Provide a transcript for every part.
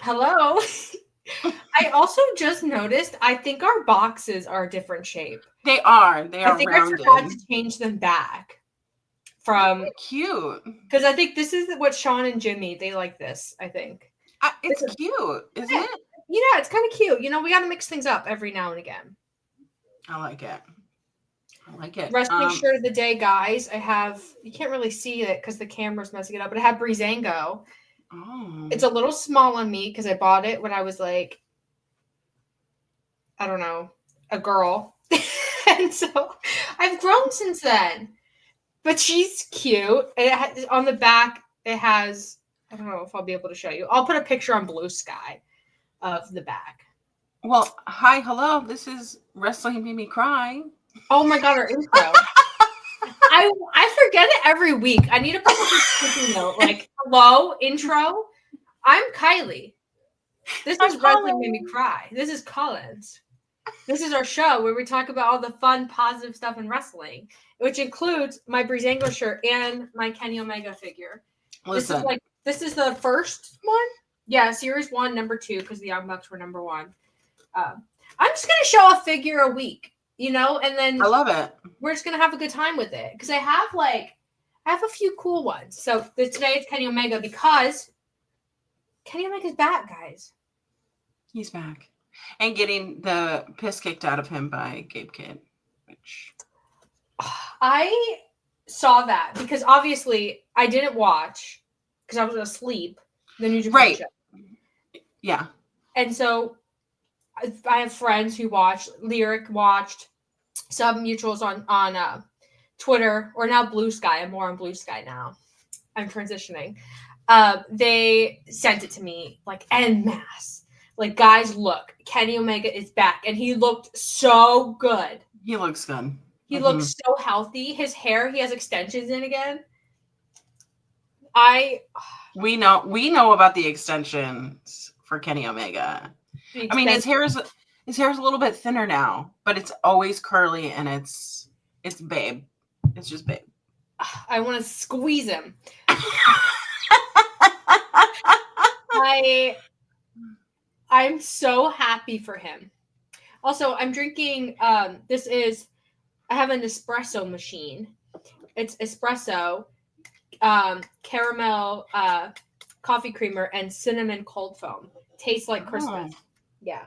Hello. I also just noticed, I think our boxes are a different shape. They are. They are I think rounded. I forgot to change them back from cute. Because I think this is what Sean and Jimmy, they like this, I think. It's cute, isn't it? Yeah, it's kind of cute. You know, we got to mix things up every now and again. I like it. I like it. Wrestling shirt of the day, guys. I have, you can't really see it because the camera's messing it up, but I have Breezango. Oh. It's a little small on me because I bought it when I was like, I don't know, a girl. And so I've grown since then. But she's cute. On the back, it has, I don't know if I'll be able to show you. I'll put a picture on Blue Sky of the back. Well, hi, hello. This is Wrestling Made Me Cry. Oh my God, our intro. I forget it every week. I need to put a sticky note like, hello, intro. I'm Kiley. This is Wrestling Made Me Cry. This is Collins. This is our show where we talk about all the fun, positive stuff in wrestling, which includes my Breezango shirt and my Kenny Omega figure. Listen. This is the first one? Yeah, Series 1, number 2, because the Young Bucks were number 1. I'm just going to show a figure a week, you know, and then I love it. We're just going to have a good time with it, because I have a few cool ones. So today it's Kenny Omega, because Kenny Omega's back, guys. He's back. And getting the piss kicked out of him by Gabe Kidd. Which I saw that because obviously I didn't watch because I was asleep. The New Japan show. Yeah. And so I have friends who watched. Lyric watched. Some mutuals on Twitter or now Blue Sky. I'm more on Blue Sky now. I'm transitioning. They sent it to me like en masse. Like, guys, look, Kenny Omega is back, and he looked so good. He looks good. He looks so healthy. His hair, he has extensions in again. We know about the extensions for Kenny Omega. I mean, his hair is a little bit thinner now, but it's always curly, and it's babe. It's just babe. I want to squeeze him. I'm so happy for him. Also, I'm drinking, I have an espresso machine. It's espresso, caramel, coffee creamer, and cinnamon cold foam. Tastes like Christmas. Yeah.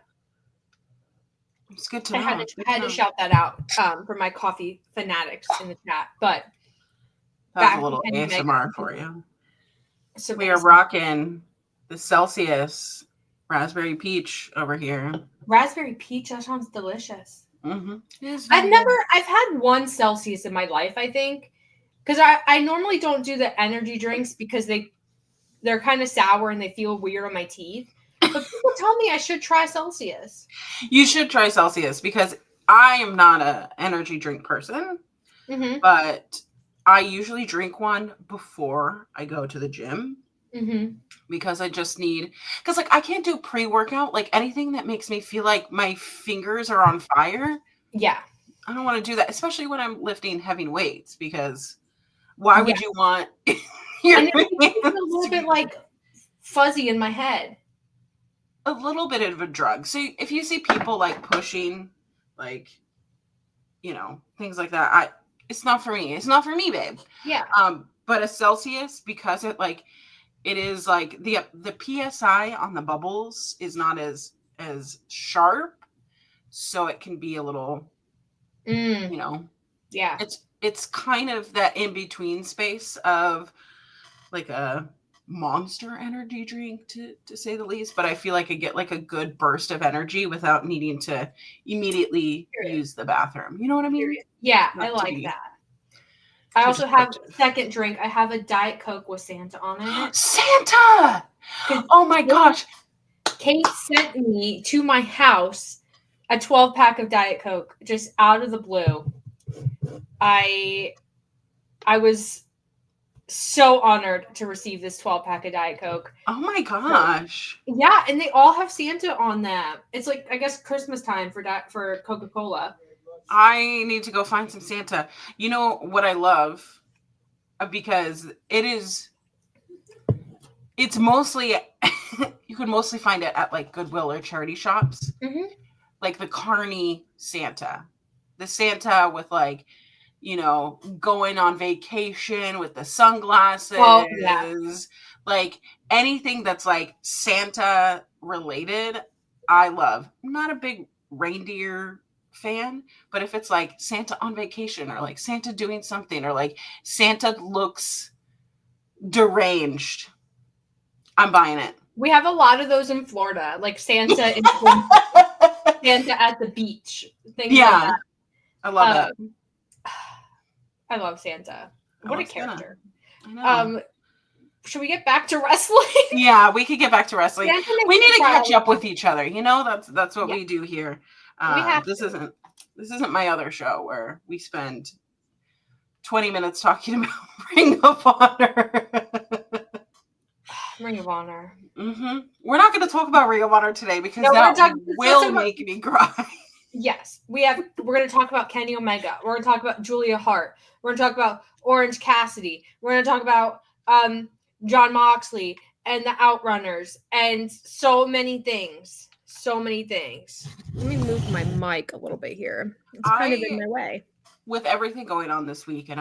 It's good to know. I had to shout that out for my coffee fanatics in the chat. But that's a little ASMR for you. So we are rocking the Celsius raspberry peach over here. Raspberry peach, that sounds delicious. Mm-hmm. I've had one Celsius in my life, I think, because I normally don't do the energy drinks because they're kind of sour and they feel weird on my teeth. But people tell me I should try Celsius. You should try Celsius because I am not an energy drink person, but I usually drink one before I go to the gym. Because I just need, because like I can't do pre-workout, like anything that makes me feel like my fingers are on fire. Yeah. I don't want to do that, especially when I'm lifting heavy weights, because why would you want your and it makes me feel a little bit like fuzzy in my head. A little bit of a drug. So if you see people like pushing, like, you know, things like that, it's not for me. It's not for me, babe. Yeah. But a Celsius, because it is like the PSI on the bubbles is not as sharp, so it can be a little, you know, yeah. It's kind of that in between space of like a Monster energy drink to say the least, but I feel like I get like a good burst of energy without needing to immediately use the bathroom. You know what I mean? Yeah, I like that. I also have second drink. I have a Diet Coke with Santa on it. Santa! Oh my gosh. Kate sent me to my house a 12-pack of Diet Coke just out of the blue. I was so honored to receive this 12-pack of Diet Coke. Oh my gosh. Yeah, and they all have Santa on them. It's like, I guess, Christmas time for Coca-Cola. I need to go find some Santa. You know what I love? Because it's mostly, could mostly find it at like Goodwill or charity shops. Mm-hmm. Like the carny Santa. The Santa with like, going on vacation with the sunglasses. Oh, yeah. Like anything that's like Santa related, I love. I'm not a big reindeer fan, but if it's like Santa on vacation or like Santa doing something or like Santa looks deranged, I'm buying it. We have a lot of those in Florida, like Santa Santa at the beach. Things like that. I love it. I love Santa. What a character. I know. Should we get back to wrestling? Yeah, we could get back to wrestling. We need to catch up with each other. That's what we do here. This isn't my other show where we spend 20 minutes talking about Ring of Honor. Ring of Honor. Mm-hmm. We're not going to talk about Ring of Honor today because that will make me cry. Yes, we're going to talk about Kenny Omega. We're going to talk about Julia Hart. We're going to talk about Orange Cassidy. We're going to talk about Jon Moxley and the Outrunners and so many things. So many things. Let me move my mic a little bit here. It's kind of in my way. With everything going on this week, and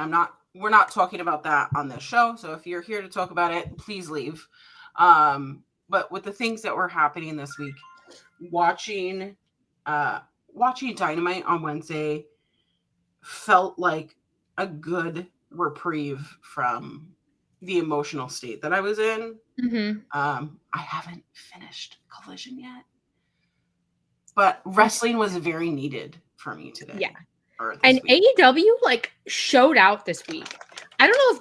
we're not talking about that on this show. So if you're here to talk about it, please leave. But with the things that were happening this week, watching Dynamite on Wednesday felt like a good reprieve from the emotional state that I was in. Mm-hmm. I haven't finished Collision yet, but wrestling was very needed for me today. Yeah. And AEW showed out this week. I don't know if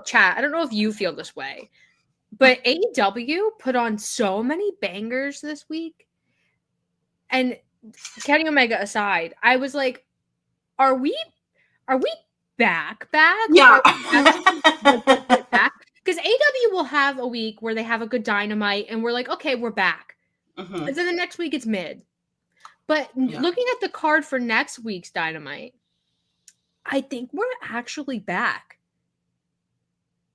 chat, I don't know if you feel this way, but AEW put on so many bangers this week. And Kenny Omega aside, I was like, are we back? Yeah. Because AEW will have a week where they have a good Dynamite and we're like, okay, we're back. Mm-hmm. And then the next week it's mid. But looking at the card for next week's Dynamite, I think we're actually back.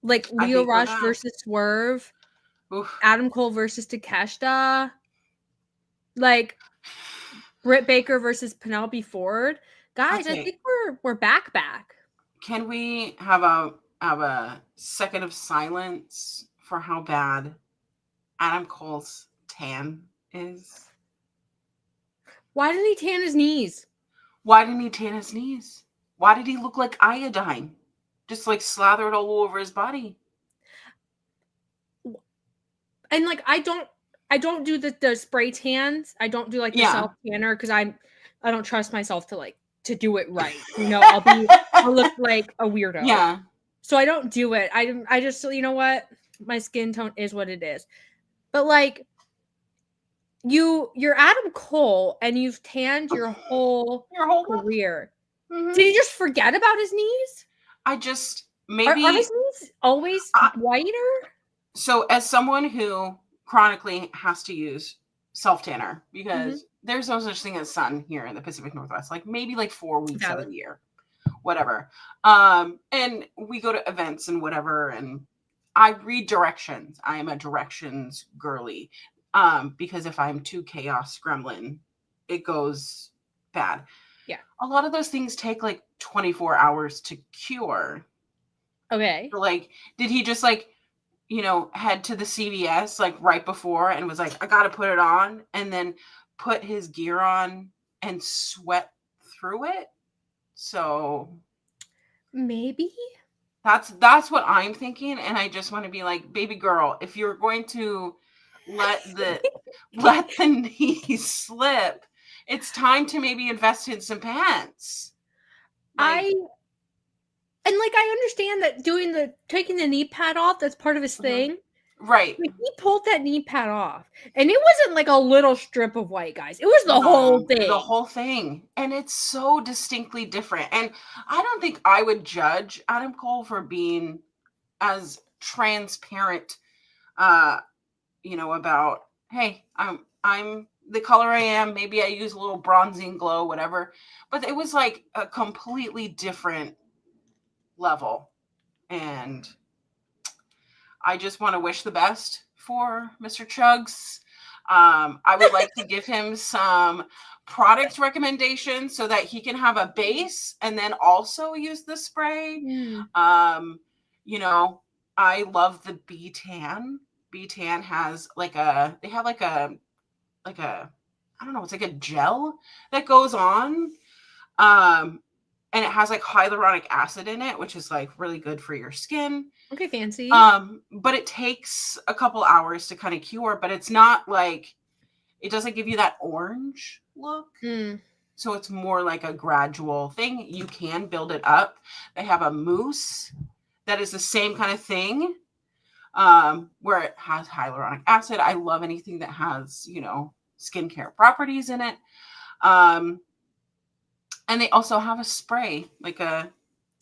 Like Leo Rush versus Swerve, Adam Cole versus Takeshita, like Britt Baker versus Penelope Ford. Guys, I think we're back. Can we have a second of silence for how bad Adam Cole's tan is? Why didn't he tan his knees? Why didn't he tan his knees? Why did he look like iodine? Just like slathered all over his body. And like I don't do the spray tans. I don't do like the self tanner because I don't trust myself to do it right. I'll look like a weirdo. Yeah. So I don't do it. I just you know what? My skin tone is what it is. But like you're Adam Cole and you've tanned your whole career. Mm-hmm. Did he just forget about his knees? Are his knees always whiter? So as someone who chronically has to use self tanner because there's no such thing as sun here in the Pacific Northwest, like maybe 4 weeks out of the year, whatever. And we go to events and whatever, and I read directions. I am a directions girly. Because if I'm too chaos gremlin, it goes bad. Yeah. A lot of those things take 24 hours to cure. Okay. So, did he just head to the CVS right before and was like, I gotta put it on, and then put his gear on and sweat through it? So maybe that's what I'm thinking, and I just want to be like, baby girl, if you're going to let the knees slip, it's time to maybe invest in some pants. I understand that taking the knee pad off, that's part of his thing. Right. He pulled that knee pad off. And it wasn't a little strip of white, guys. It was the whole thing. The whole thing. And it's so distinctly different. And I don't think I would judge Adam Cole for being as transparent about, hey, I'm the color I am. Maybe I use a little bronzing glow, whatever. But it was a completely different level. And I just want to wish the best for Mr. Chugs. I would like to give him some product recommendations so that he can have a base and then also use the spray. You know, I love the B-Tan. B-Tan has like a I don't know, it's like a gel that goes on. And it has like hyaluronic acid in it, which is like really good for your skin. Okay, fancy. But it takes a couple hours to kind of cure, but it's not like, it doesn't give you that orange look. So it's more like a gradual thing. You can build it up. They have a mousse that is the same kind of thing, where it has hyaluronic acid. I love anything that has, you know, skincare properties in it. And they also have a spray, like an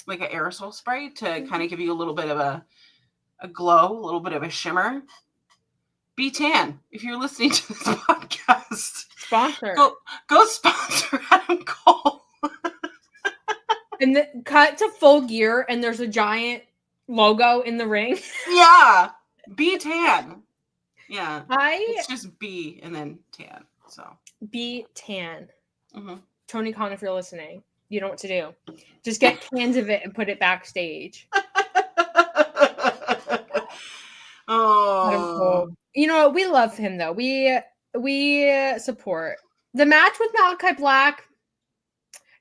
aerosol spray to kind of give you a little bit of a glow, a little bit of a shimmer. B-Tan, if you're listening to this podcast, sponsor. Go sponsor Adam Cole. And cut to Full Gear, and there's a giant logo in the ring. Yeah, B-Tan. Yeah, it's just B and then tan. So B-Tan. Mm-hmm. Tony Khan, if you're listening, you know what to do. Just get cans of it and put it backstage. Oh, you know what? We love him though. We support the match with Malakai Black.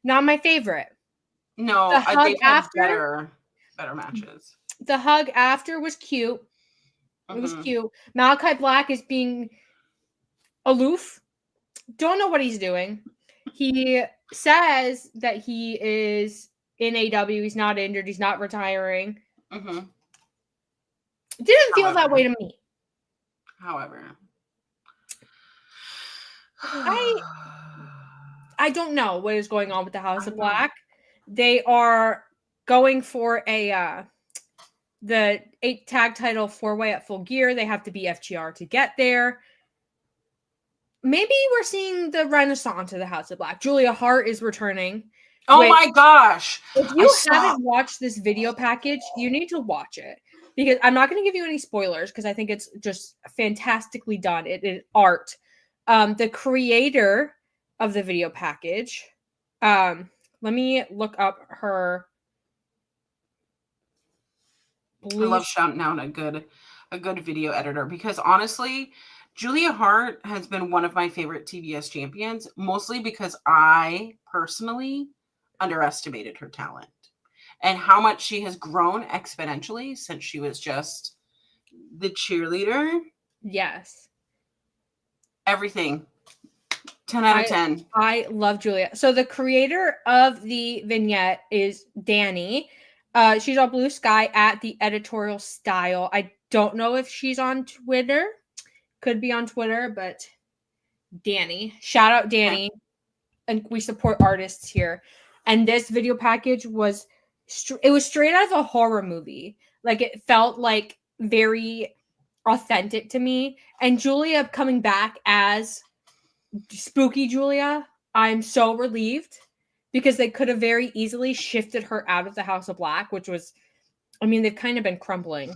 Not my favorite. No, the hug they've had after better matches. The hug after was cute. It was cute. Malakai Black is being aloof. Don't know what he's doing. He says that he is in AEW. He's not injured. He's not retiring. It didn't feel that way to me. However, I don't know what is going on with the House of Black. They are going for the 8 tag title 4-way at Full Gear. They have to be FGR to get there. Maybe we're seeing the renaissance of the House of Black. Julia Hart is returning. Oh my gosh. If you haven't watched this video package, you need to watch it. Because I'm not going to give you any spoilers because I think it's just fantastically done. It is art. The creator of the video package, let me look up her. I love shouting out a good video editor because honestly, Julia Hart has been one of my favorite TBS champions, mostly because I personally underestimated her talent and how much she has grown exponentially since she was just the cheerleader. Yes. Everything. 10 out of 10. I love Julia. So the creator of the vignette is Danny. She's on Blue Sky at the editorial style. I don't know if she's on Twitter. Could be on Twitter, but Danny. Shout out Danny. And we support artists here. And this video package was straight out of a horror movie. Like it felt like very authentic to me. And Julia coming back as spooky Julia, I'm so relieved because they could have very easily shifted her out of the House of Black, which was, I mean, they've kind of been crumbling,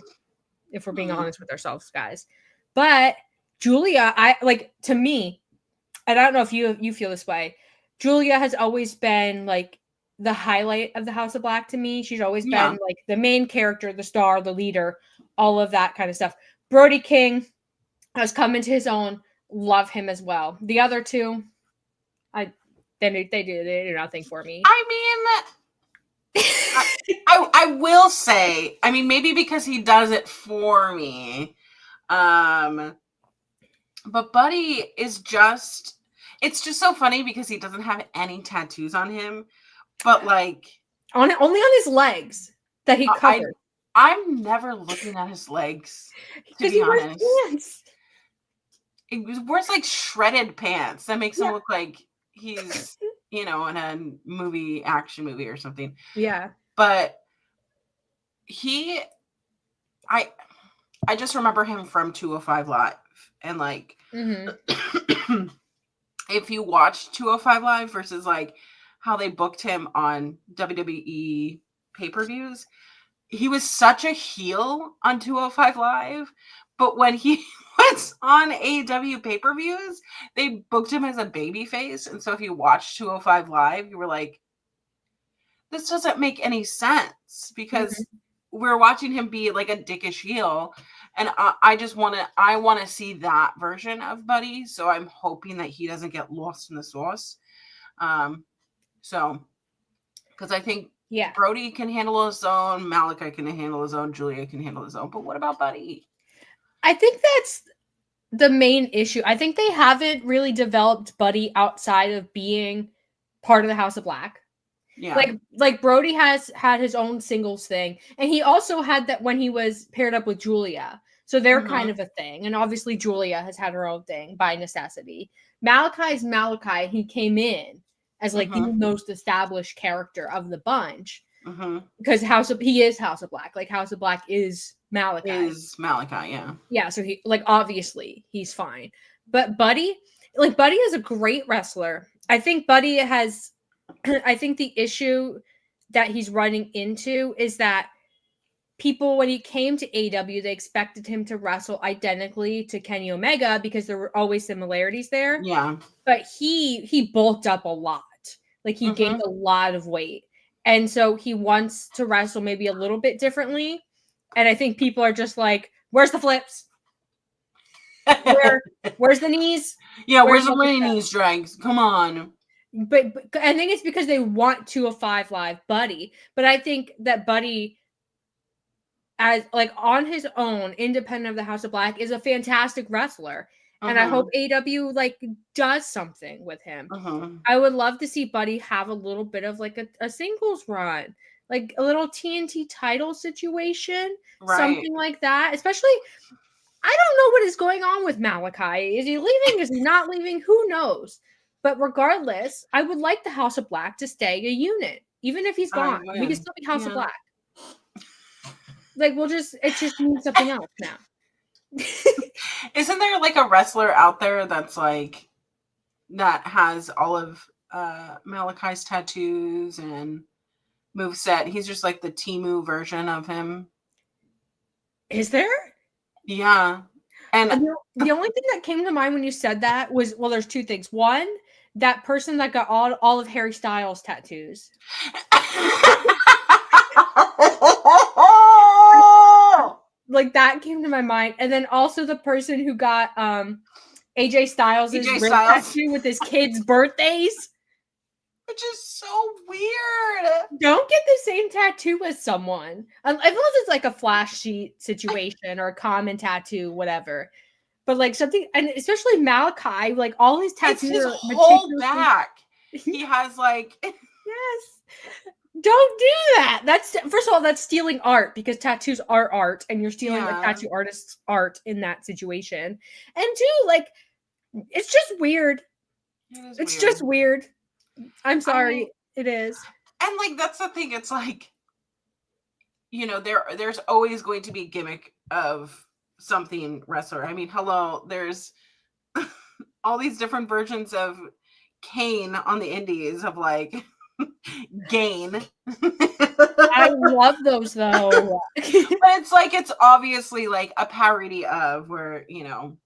if we're being honest with ourselves, guys. But Julia, to me, and I don't know if you feel this way, Julia has always been like the highlight of the House of Black to me. She's always been like the main character, the star, the leader, all of that kind of stuff. Brody King has come into his own. Love him as well. The other two, they do nothing for me. I mean, I will say, I mean, maybe because he does it for me. But Buddy is just, it's just so funny because he doesn't have any tattoos on him, but like only on his legs that he covered. I'm never looking at his legs, to be honest. Pants. He wears like shredded pants that makes him look like he's, in a action movie or something. Yeah. But I just remember him from 205 Live. And like, if you watch 205 Live versus like how they booked him on WWE pay-per-views, he was such a heel on 205 Live, but when he was on AEW pay-per-views, they booked him as a babyface. And so if you watched 205 Live, you were like, this doesn't make any sense because we're watching him be like a dickish heel. And I want to see that version of Buddy. So I'm hoping that he doesn't get lost in the sauce. So, because I think Brody can handle his own, Malakai can handle his own, Julia can handle his own. But what about Buddy? I think that's the main issue. I think they haven't really developed Buddy outside of being part of the House of Black. Yeah. Like Brody has had his own singles thing. And he also had that when he was paired up with Julia. So they're kind of a thing. And obviously Julia has had her own thing by necessity. Malakai's Malakai. He came in as like the most established character of the bunch. Because he is House of Black. Like House of Black is Malakai. Yeah. Yeah, so he like obviously he's fine. But Buddy is a great wrestler. I think Buddy has I think the issue that he's running into is that people, when he came to AEW, they expected him to wrestle identically to Kenny Omega because there were always similarities there. Yeah. But he bulked up a lot. Like he gained a lot of weight. And so he wants to wrestle maybe a little bit differently. And I think people are just like, where's the flips? Where's the knees? Yeah, where's the running knees drags? Come on. But I think it's because they want 205 Live Buddy. But I think that Buddy, as like on his own, independent of the House of Black, is a fantastic wrestler. And I hope AEW like does something with him. I would love to see Buddy have a little bit of like a singles run, like a little TNT title situation, something like that. Especially, I don't know what is going on with Malakai. Is he leaving? Is he not leaving? Who knows? But regardless, I would like the House of Black to stay a unit, even if he's gone. We can still be House of Black. Like it just means something else now. Isn't there like a wrestler out there that's like that has all of Malakai's tattoos and moveset? He's just like the Temu version of him. Is there? Yeah. And the only thing that came to mind when you said that was, well, there's two things. One, that person that got all of Harry Styles' tattoos. Like that came to my mind. And then also the person who got AJ Styles' tattoo with his kids' birthdays. Which is so weird. Don't get the same tattoo as someone. Unless it's like a flash sheet situation or a common tattoo, whatever. But like something, and especially Malakai, like all his tattoos it's his whole back. He has like yes. Don't do that. That's first of all, that's stealing art because tattoos are art, and you're stealing a tattoo artist's art in that situation. And two, like, it's just weird. It's just weird. I'm sorry, it is. And like that's the thing. It's like, you know, there's always going to be a gimmick of something wrestler. I mean, hello, there's all these different versions of Kane on the indies of like. Gain. I love those though. But it's obviously like a parody of where, you know,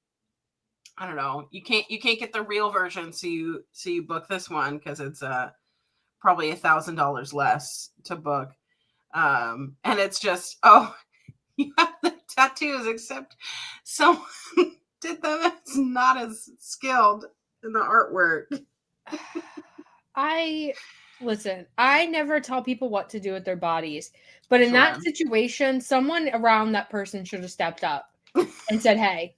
I don't know, you can't get the real version, so you book this one because it's probably $1,000 less to book. And it's just, you have the tattoos, except someone did them as not as skilled in the artwork. Listen, I never tell people what to do with their bodies, but in that situation, someone around that person should have stepped up and said, "Hey,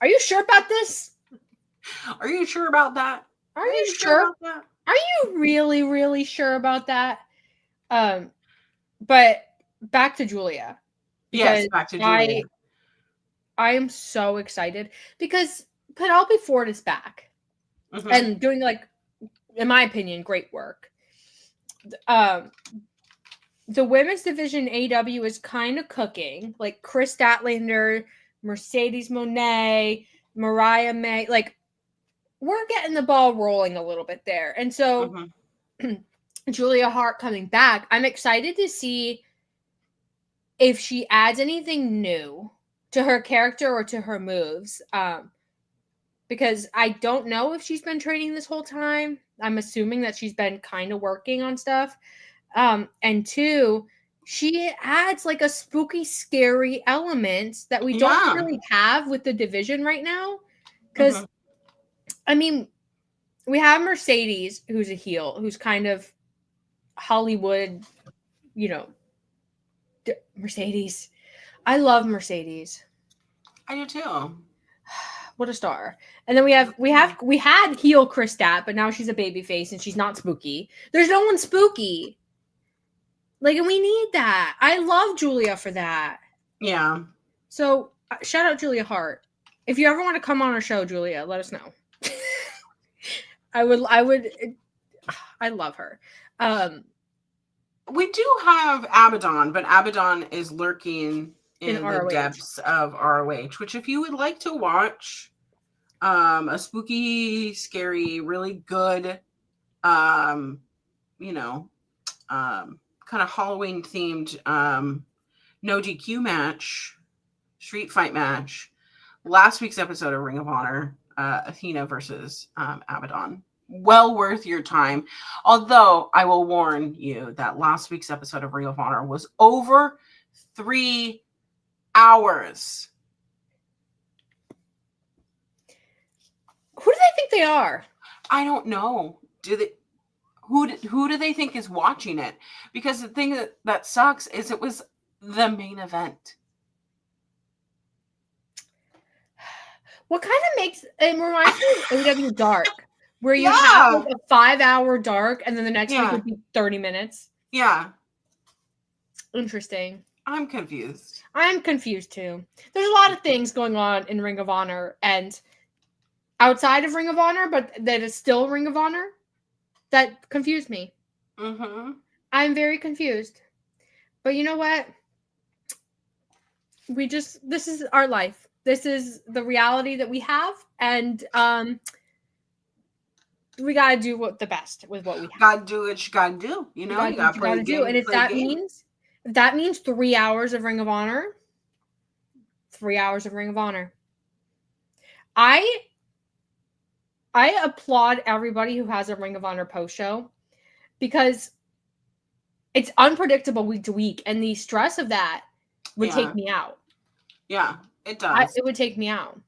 are you sure about this? Are you sure about that? Are you sure about that? Are you really, really sure about that?" But back to Julia. Yes, back to Julia. I am so excited because Penelope Ford is back and doing like, in my opinion, great work. The women's division AEW is kind of cooking. Like Chris Statlander, Mercedes Moné, Mariah May. Like, we're getting the ball rolling a little bit there. And so Julia Hart coming back, I'm excited to see if she adds anything new to her character or to her moves. Because I don't know if she's been training this whole time. I'm assuming that she's been kind of working on stuff. And 2, she adds like a spooky, scary element that we don't really have with the division right now. Because, I mean, we have Mercedes, who's a heel, who's kind of Hollywood, Mercedes. I love Mercedes. I do too. What a star. And then we had heel Chris Stat, but now she's a babyface and she's not spooky. There's no one spooky. Like, and we need that. I love Julia for that. Yeah. So shout out Julia Hart. If you ever want to come on our show, Julia, let us know. I love her. We do have Abaddon, but Abaddon is lurking in the ROH. depths of ROH, which if you would like to watch a spooky, scary, really good, kind of Halloween themed no DQ match, street fight match, last week's episode of Ring of Honor, Athena versus Abaddon. Well worth your time. Although I will warn you that last week's episode of Ring of Honor was over 3 hours. Who do they think they are? I don't know. Who do they think is watching it? Because the thing that sucks is it was the main event. What kind of makes it reminds me of AEW Dark, where you have like a 5-hour dark and then the next week would be 30 minutes. Yeah. Interesting. I'm confused. I'm confused too. There's a lot of things going on in Ring of Honor and outside of Ring of Honor, but that is still Ring of Honor, that confused me. Mm-hmm. I'm very confused. But you know what? This is our life. This is the reality that we have, and we gotta do the best with what we have. Gotta do what you gotta do. You gotta do. And if that means 3 hours of Ring of Honor, 3 hours of Ring of Honor. I applaud everybody who has a Ring of Honor post show because it's unpredictable week to week, and the stress of that would take me out. Yeah, it does. It would take me out.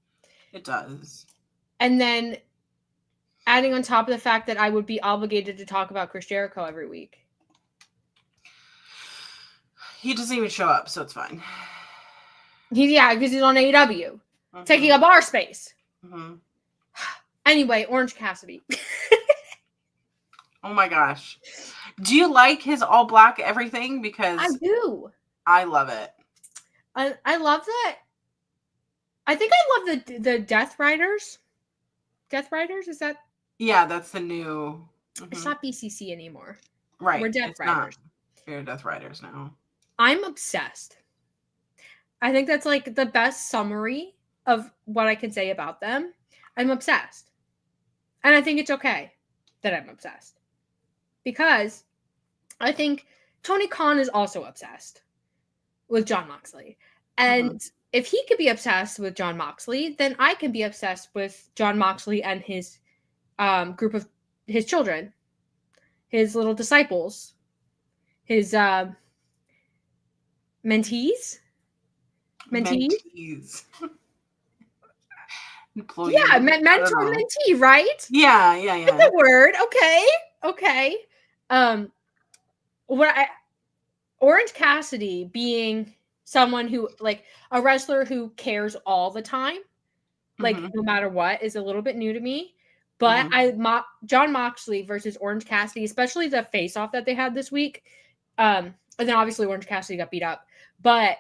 It does. And then adding on top of the fact that I would be obligated to talk about Chris Jericho every week. He doesn't even show up, so it's fine. Because he's on AEW, taking up our space. Mm-hmm. Anyway, Orange Cassidy. Oh my gosh. Do you like his all black everything? Because I do. I love it. I love that. I think I love the Death Riders. Death Riders? Is that? Yeah, that's the new. Mm-hmm. It's not BCC anymore. Right. We're Death Riders. We're Death Riders now. I'm obsessed. I think that's like the best summary of what I can say about them. I'm obsessed. And I think it's okay that I'm obsessed. Because I think Tony Khan is also obsessed with Jon Moxley. And if he could be obsessed with Jon Moxley, then I can be obsessed with Jon Moxley and his group of his children, his little disciples, his mentees. Employee. Yeah, mentor mentee, right? Yeah. That's the word. Okay. Orange Cassidy being someone who, like, a wrestler who cares all the time, like, no matter what, is a little bit new to me. But Jon Moxley versus Orange Cassidy, especially the face-off that they had this week, and then obviously Orange Cassidy got beat up, but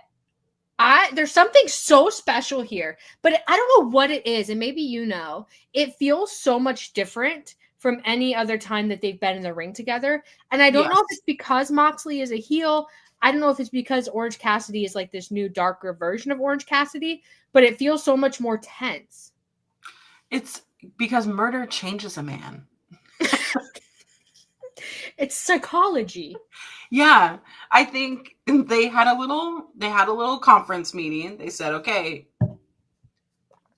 there's something so special here, but I don't know what it is, and maybe you know. It feels so much different from any other time that they've been in the ring together, and I don't know if it's because Moxley is a heel. I don't know if it's because Orange Cassidy is like this new darker version of Orange Cassidy, but it feels so much more tense. It's because murder changes a man. It's psychology. Yeah, I think they had a little conference meeting. They said, okay,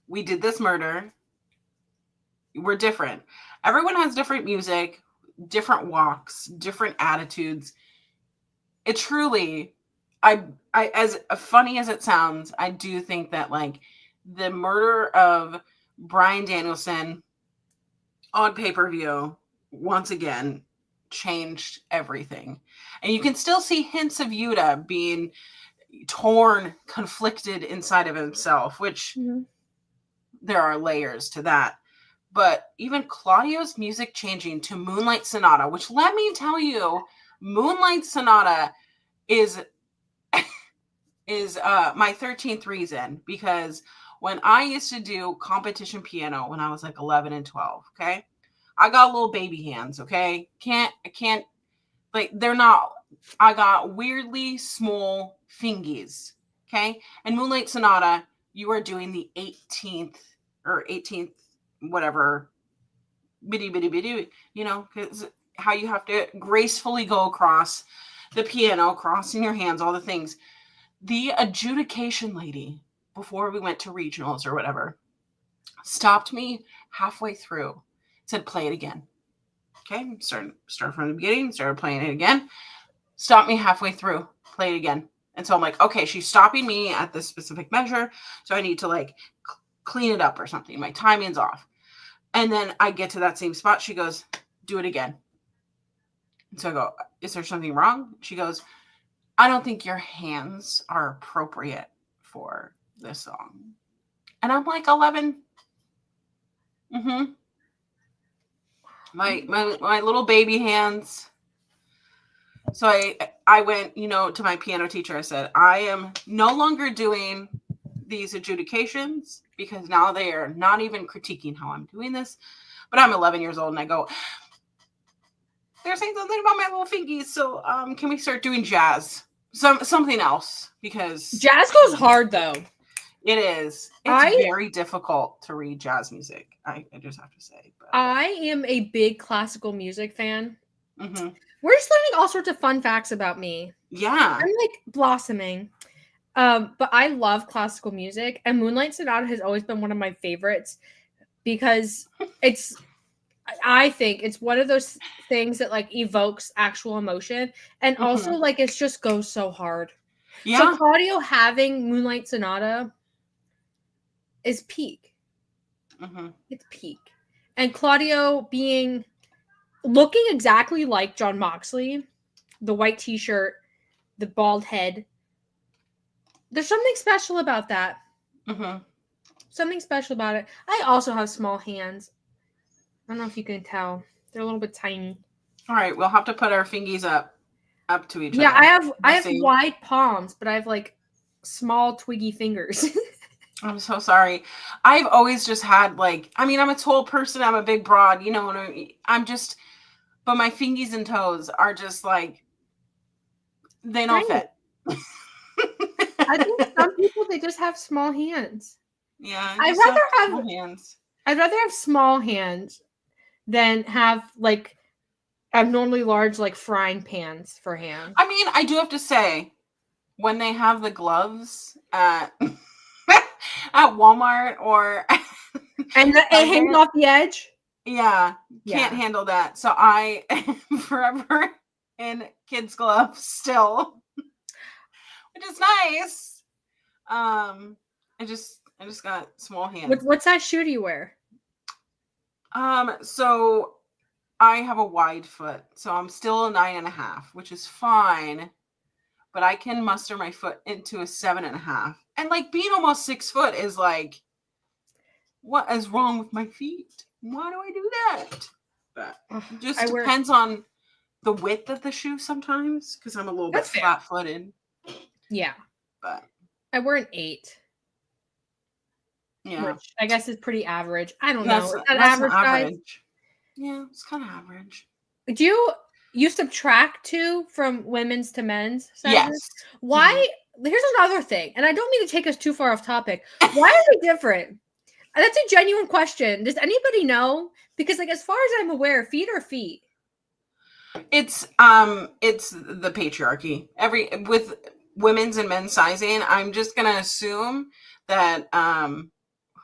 we did this murder. We're different. Everyone has different music, different walks, different attitudes. It truly, I as funny as it sounds, I do think that like the murder of Bryan Danielson on pay-per-view once again changed everything. And you can still see hints of Yuta being torn, conflicted inside of himself, which there are layers to that. But even Claudio's music changing to Moonlight Sonata, which let me tell you, Moonlight Sonata is my 13th reason, because when I used to do competition piano when I was like 11 and 12, okay? I got little baby hands, okay? I can't, like, they're not, I got weirdly small fingies, okay? And Moonlight Sonata, you are doing the 18th, whatever, bitty, you know, because how you have to gracefully go across the piano, crossing your hands, all the things. The adjudication lady, before we went to regionals or whatever, stopped me halfway through, said, play it again. Okay, start from the beginning, started playing it again, stopped me halfway through, play it again. And so I'm like, okay, she's stopping me at this specific measure, so I need to like clean it up or something. My timing's off. And then I get to that same spot. She goes, do it again. And so I go, is there something wrong? She goes, I don't think your hands are appropriate for this song. And I'm like 11. My little baby hands. So I went, to my piano teacher. I said, I am no longer doing these adjudications because now they are not even critiquing how I'm doing this. But I'm 11 years old and I go, they're saying something about my little fingies. So can we start doing jazz? Something else, because jazz goes hard though. It is. It's very difficult to read jazz music. I just have to say. But. I am a big classical music fan. We're just learning all sorts of fun facts about me. Yeah. I'm like blossoming. But I love classical music, and Moonlight Sonata has always been one of my favorites because I think it's one of those things that like evokes actual emotion, and also like it just goes so hard. Yeah. So Claudio having Moonlight Sonata is peak. It's peak. And Claudio looking exactly like Jon Moxley, the white t-shirt, the bald head. There's something special about that. Something special about it. I also have small hands. I don't know if you can tell. They're a little bit tiny. All right, we'll have to put our fingies up to each other. Yeah, I have wide palms, but I have like small twiggy fingers. I'm so sorry. I've always just had like, I'm a tall person. I'm a big broad, but my fingies and toes are just like, they don't fit. I think some people, they just have small hands. Yeah. I'd rather have small hands than have like abnormally large like frying pans for hands. I do have to say, when they have the gloves at Walmart or and it hangs off the edge. Yeah, can't handle that. So I am forever in kids' gloves still, which is nice. I just got small hands. What size shoe do you wear? So I have a wide foot, so I'm still a 9.5, which is fine. But I can muster my foot into a 7.5. And like being almost 6 foot is like, what is wrong with my feet? Why do I do that? But it just depends on the width of the shoe sometimes, because I'm a little bit flat-footed. Yeah. But I wear an 8. Yeah. Which I guess is pretty average. I don't know. That's average. Yeah, it's kind of average. Do you subtract 2 from women's to men's sizes? Yes. Why? Here's another thing, and I don't mean to take us too far off topic. Why are they different? That's a genuine question. Does anybody know? Because, like, as far as I'm aware, feet are feet. It's the patriarchy. With women's and men's sizing, I'm just gonna assume that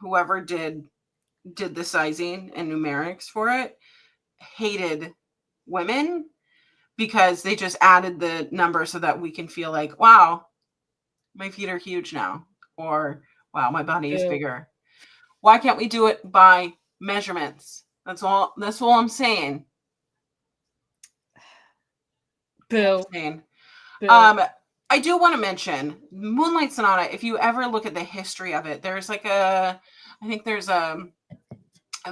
whoever did the sizing and numerics for it hated women because they just added the number so that we can feel like, wow, my feet are huge now, or wow, my body is bigger. Why can't we do it by measurements? That's all I'm saying. Boo. Boo. I do want to mention Moonlight Sonata. If you ever look at the history of it, there's like I think there's a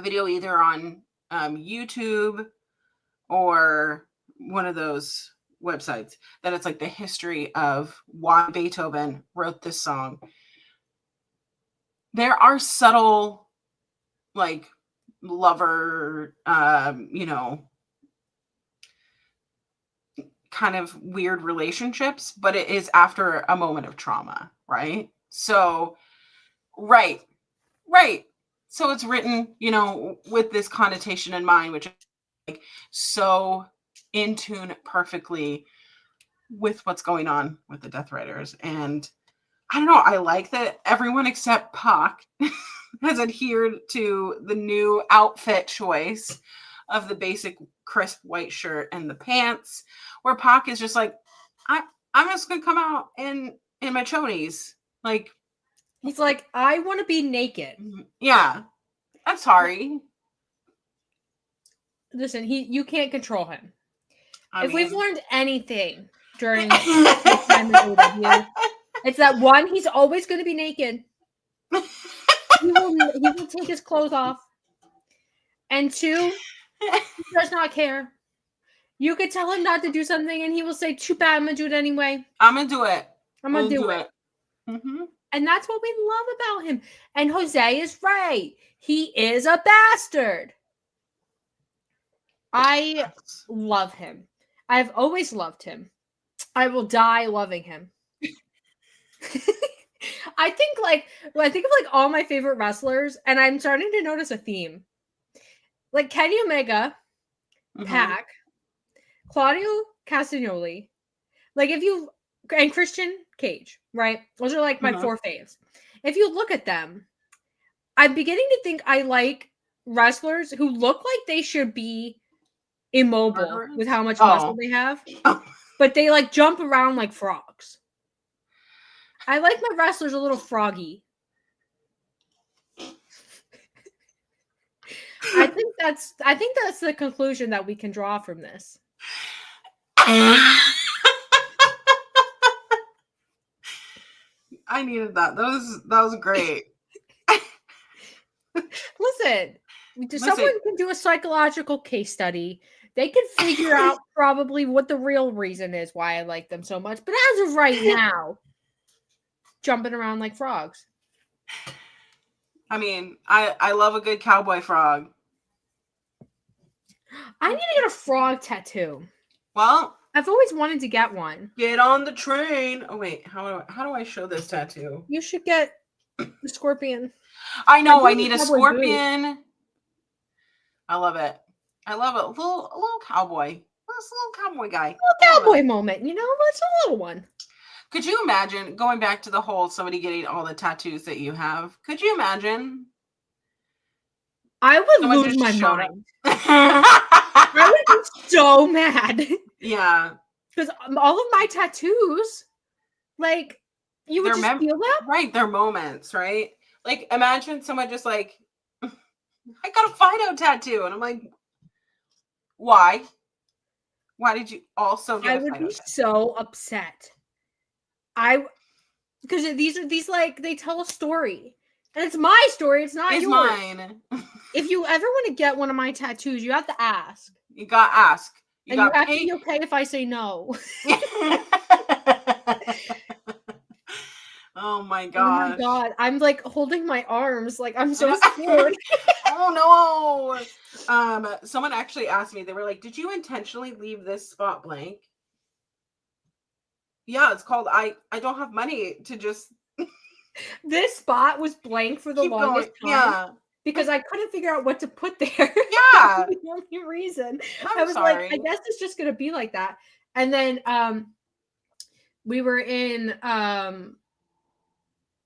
video either on YouTube or one of those websites that it's like the history of why Beethoven wrote this song. There are subtle, like, lover, kind of weird relationships, but it is after a moment of trauma, right? So, right. So it's written, with this connotation in mind, which is like so in tune perfectly with what's going on with the Death Riders. And I don't know, I like that everyone except Pac has adhered to the new outfit choice of the basic crisp white shirt and the pants, where Pac is just like, I'm just gonna come out in my chonies. Like, he's like, I want to be naked. Yeah, I'm sorry. Listen, you can't control him. If we've learned anything during his time in AEW, it's that one, he's always going to be naked. He will take his clothes off. And two, he does not care. You could tell him not to do something, and he will say, "Too bad, I'm gonna do it anyway. I'm gonna do it. I'm gonna do it." Mm-hmm. And that's what we love about him. And Jose is right. He is a bastard. I love him. I've always loved him. I will die loving him. I think of all my favorite wrestlers, and I'm starting to notice a theme. Like Kenny Omega, Pac, Claudio Castagnoli, and Christian Cage, right? Those are like my four faves. If you look at them, I'm beginning to think I like wrestlers who look like they should be immobile with how much muscle they have, but they like jump around like frogs. I like my wrestlers a little froggy. I think that's the conclusion that we can draw from this. I needed that. That was great. Listen, someone can do a psychological case study. They can figure out probably what the real reason is why I like them so much. But as of right now, jumping around like frogs. I mean, I love a good cowboy frog. I need to get a frog tattoo. Well, I've always wanted to get one. Get on the train. Oh wait, how do I show this tattoo? You should get the scorpion. I know, I need a scorpion. Boot. I love it. I love it. A little cowboy. This little cowboy guy. A little cowboy moment, that's a little one. Could you imagine going back to the whole somebody getting all the tattoos that you have? Could you imagine? I would lose my mind. I would be so mad. Yeah. Because all of my tattoos, like, you would just feel that? Right, they're moments, right? Like, imagine someone just like, I got a Fido tattoo. And I'm like, why? Why did you also get a Fido tattoo? I would be so upset. Because these like, they tell a story. And it's my story. It's not yours. It's mine. If you ever want to get one of my tattoos, you have to ask. You got to ask. You have to be okay if I say no. Oh my god. Oh my god. I'm like holding my arms. Like I'm so scared. Oh no. Someone actually asked me, they were like, did you intentionally leave this spot blank? Yeah, it's called I don't have money to just This spot was blank for the longest time. Yeah. because I couldn't figure out what to put there. Yeah. The only reason. I'm I was sorry. like, I guess it's just gonna be like that. And then we were in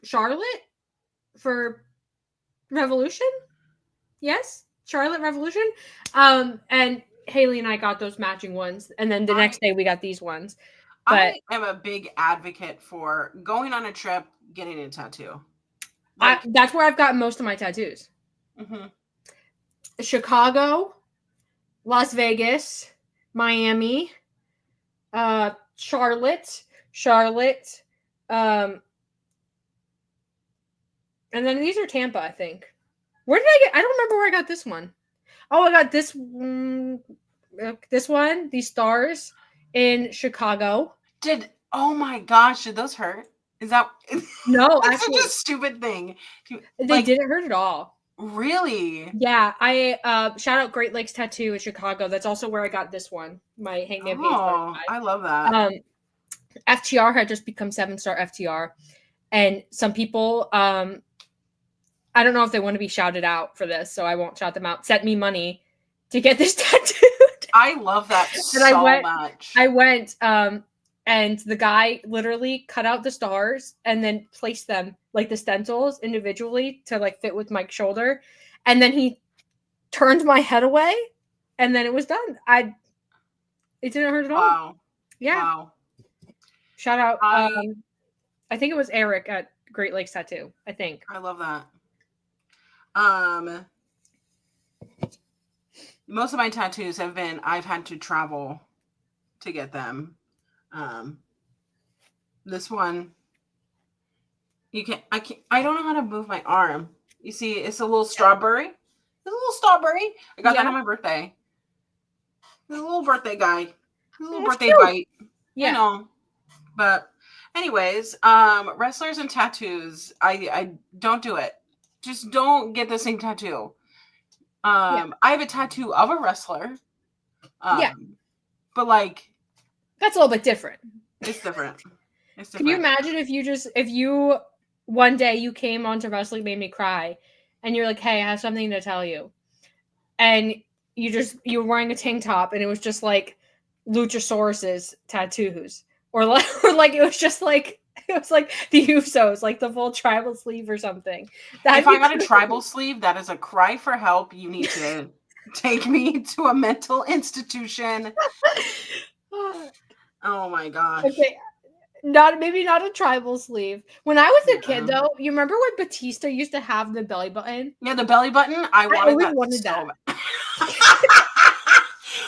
Charlotte for Revolution. Yes, Charlotte Revolution. And Haley and I got those matching ones, and then the next day we got these ones. But I am a big advocate for going on a trip, getting a tattoo. Like, that's where I've gotten most of my tattoos. Mm-hmm. Chicago, Las Vegas, Miami, Charlotte, and then these are Tampa, I think. Where did I get? I don't remember where I got this one. Oh, I got this one, these stars in Chicago. Oh my gosh, did those hurt? Is that no? That's such a stupid thing. They didn't hurt at all. Really? Yeah, I shout out Great Lakes Tattoo in Chicago. That's also where I got this one. My Hangman Page. Oh, I love that. FTR had just become 7-star FTR, and some people, I don't know if they want to be shouted out for this, so I won't shout them out. Sent me money to get this tattooed. I love that so much. I went, and the guy literally cut out the stars and then placed them, like the stencils, individually to like fit with my shoulder. And then he turned my head away, and then it was done. It didn't hurt at all. Wow. Yeah. Wow. Shout out. I think it was Eric at Great Lakes Tattoo. I think. I love that. Most of my tattoos have been I've had to travel to get them. This one, I don't know how to move my arm. You see, it's a little strawberry. It's a little strawberry. I got that on my birthday. It's a little birthday guy. A little birthday cute. bite. Yeah. You know. But anyways, wrestlers and tattoos, I don't do it. Just don't get the same tattoo. I have a tattoo of a wrestler. But like, that's a little bit different. It's different. Can you imagine if you one day you came onto Wrestling Made Me Cry and you're like, hey, I have something to tell you. And you were wearing a tank top and it was just like Luchasaurus's tattoos. Or like it was like the Usos, like the full tribal sleeve or something. If I got a tribal sleeve, that is a cry for help. You need to take me to a mental institution. Oh my gosh. Okay. Maybe not a tribal sleeve. When I was a kid though, you remember when Batista used to have the belly button? Yeah, the belly button. I wanted that.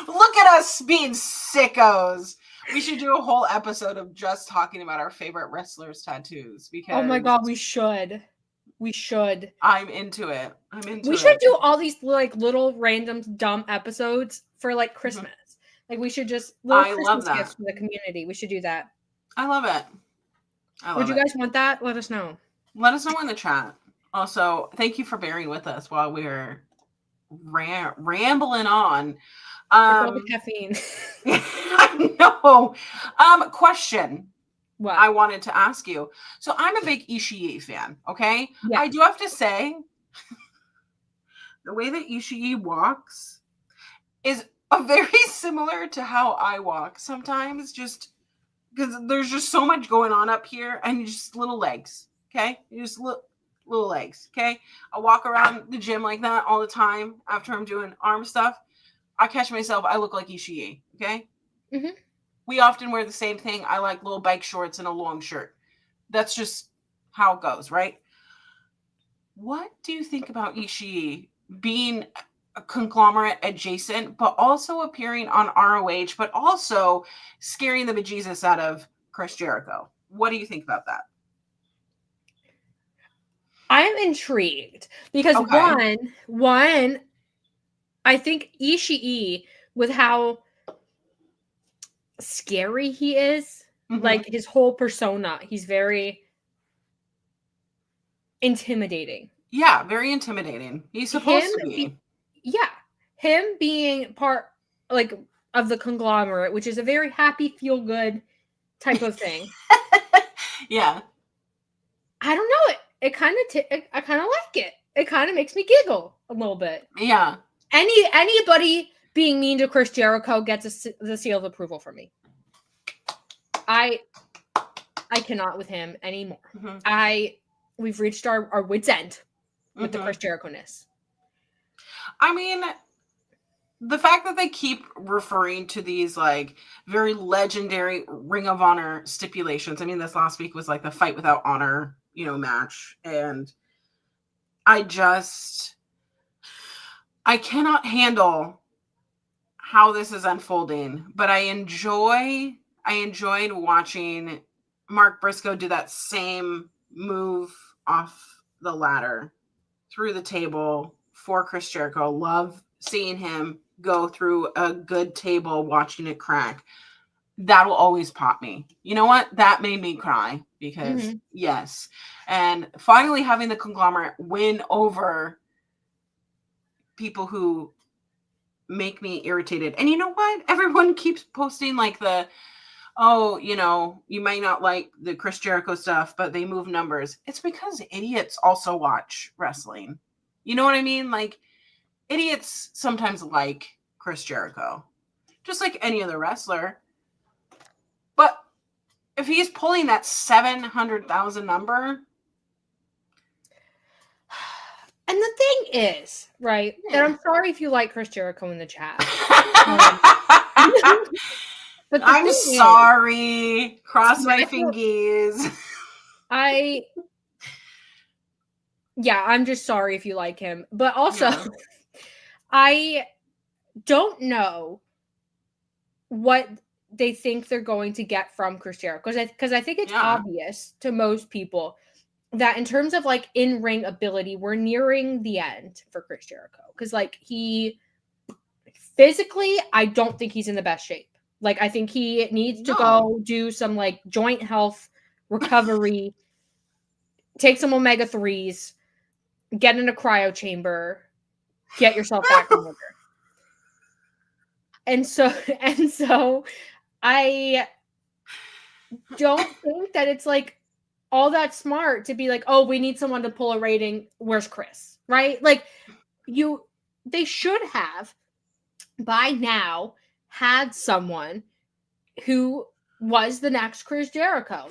Look at us being sickos. We should do a whole episode of just talking about our favorite wrestlers' tattoos because oh my god, we should. I'm into it. We should do all these like little random dumb episodes for like Christmas. Mm-hmm. Like we should just Christmas gifts for the community. We should do that. I love it. Would you guys want that? Let us know. Let us know in the chat. Also, thank you for bearing with us while we're rambling on. All the caffeine. I know. Question. What? I wanted to ask you. So I'm a big Ishii fan, okay? Yeah. I do have to say, the way that Ishii walks is very similar to how I walk sometimes, just because there's just so much going on up here and just little legs, okay? Just little legs, okay? I walk around the gym like that all the time after I'm doing arm stuff. I catch myself, I look like Ishii, okay? Mm-hmm. We often wear the same thing. I like little bike shorts and a long shirt. That's just how it goes, right? What do you think about Ishii being a conglomerate adjacent, but also appearing on ROH, but also scaring the bejesus out of Chris Jericho? What do you think about that? I'm intrigued because one, I think Ishii, with how scary he is, like his whole persona, he's very intimidating. Yeah, very intimidating. He's supposed to be. Him being part like of the conglomerate, which is a very happy, feel good type of thing. Yeah. I don't know. I kind of like it. it kind of makes me giggle a little bit. Yeah. Anybody being mean to Chris Jericho gets the seal of approval from me. I cannot with him anymore. Mm-hmm. We've reached our wit's end with the Chris Jericho-ness. I mean, the fact that they keep referring to these like very legendary Ring of Honor stipulations. I mean, this last week was like the Fight Without Honor, match. And I cannot handle how this is unfolding, but I enjoyed watching Mark Briscoe do that same move off the ladder through the table for Chris Jericho. Love seeing him go through a good table, watching it crack. That will always pop me. You know what? That made me cry because yes. And finally having the conglomerate win over people who make me irritated. And you know what? Everyone keeps posting like you might not like the Chris Jericho stuff, but they move numbers. It's because idiots also watch wrestling. You know what I mean? Like, idiots sometimes like Chris Jericho, just like any other wrestler. But if he's pulling that 700,000 number. And the thing is, right, and I'm sorry if you like Chris Jericho in the chat. But I'm sorry. Cross my fingers. I'm just sorry if you like him. But also, I don't know what they think they're going to get from Chris Jericho. Because I think it's obvious to most people that in terms of like in-ring ability, we're nearing the end for Chris Jericho. Because like he physically, I don't think he's in the best shape. Like I think he needs to go do some like joint health recovery, take some omega-3s, get in a cryo chamber, get yourself back in order. And so I don't think that it's like all that smart to be like, oh, we need someone to pull a rating. Where's Chris? Right? Like they should have by now had someone who was the next Chris Jericho.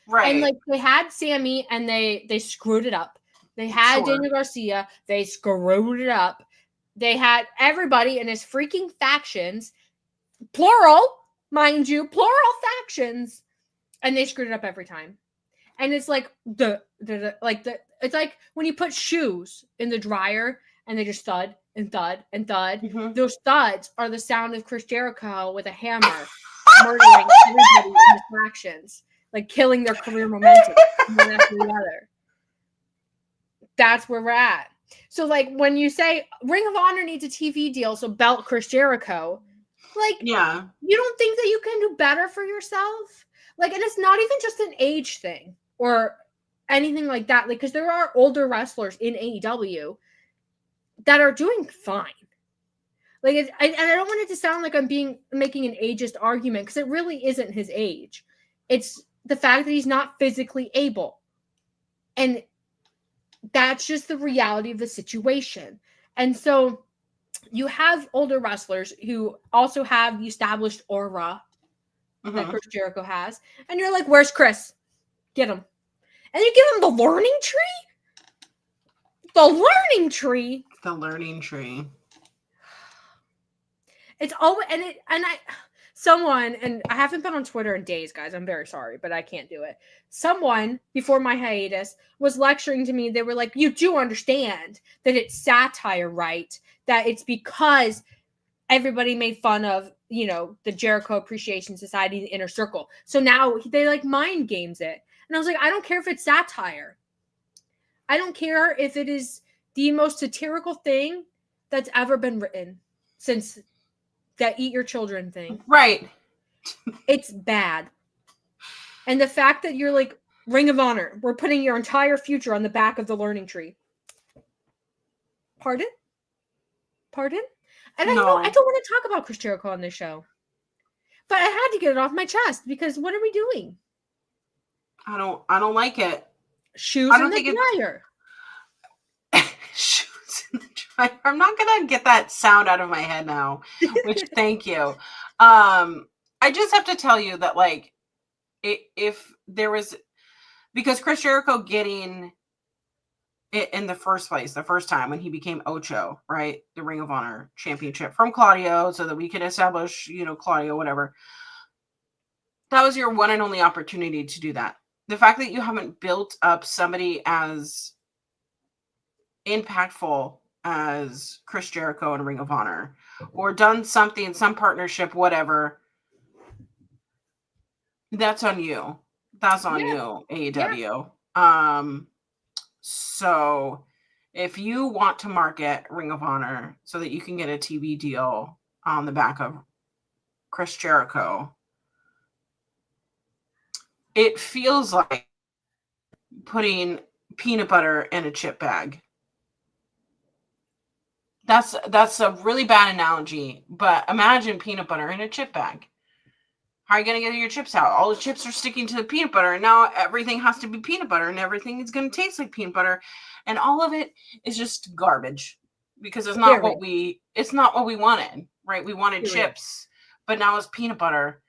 Right. And like they had Sammy and they screwed it up. They had Daniel Garcia, they screwed it up. They had everybody in his freaking factions, plural, mind you, plural factions, and they screwed it up every time. And it's like it's like when you put shoes in the dryer and they just thud and thud and thud. Mm-hmm. Those thuds are the sound of Chris Jericho with a hammer murdering everybody in his factions, like killing their career momentum one after the other. That's where we're at. So, like, when you say Ring of Honor needs a TV deal, so belt Chris Jericho, like, you don't think that you can do better for yourself? Like, and it's not even just an age thing or anything like that. Like, because there are older wrestlers in AEW that are doing fine. Like, and I don't want it to sound like I'm making an ageist argument because it really isn't his age. It's the fact that he's not physically able. And that's just the reality of the situation. And so you have older wrestlers who also have the established aura that Chris Jericho has. And you're like, where's Chris? Get him. And you give him the learning tree? The learning tree? The learning tree. It's always, someone, and I haven't been on Twitter in days, guys. I'm very sorry, but I can't do it. Someone, before my hiatus, was lecturing to me. They were like, you do understand that it's satire, right? That it's because everybody made fun of, the Jericho Appreciation Society, the Inner Circle. So now they like mind games it. And I was like, I don't care if it's satire. I don't care if it is the most satirical thing that's ever been written since that Eat Your Children thing. Right. It's bad. And the fact that you're like, Ring of Honor, we're putting your entire future on the back of the learning tree. Pardon? And no. I don't want to talk about Chris Jericho on this show. But I had to get it off my chest because what are we doing? I don't like it. Shoes in the dryer. I'm not gonna get that sound out of my head now, which thank you. I just have to tell you that, like, if there was, because Chris Jericho getting it in the first place, the first time when he became Ocho, right? The Ring of Honor championship from Claudio, so that we could establish, Claudio, whatever. That was your one and only opportunity to do that. The fact that you haven't built up somebody as impactful as Chris Jericho in Ring of Honor, or done something, some partnership, whatever, that's on you. That's on you, AEW. Yeah. So if you want to market Ring of Honor so that you can get a TV deal on the back of Chris Jericho, it feels like putting peanut butter in a chip bag. That's a really bad analogy, but imagine peanut butter in a chip bag. How are you going to get your chips out? All the chips are sticking to the peanut butter, and now everything has to be peanut butter, and everything is going to taste like peanut butter, and all of it is just garbage because it's not what we wanted, right? We wanted chips, but now it's peanut butter,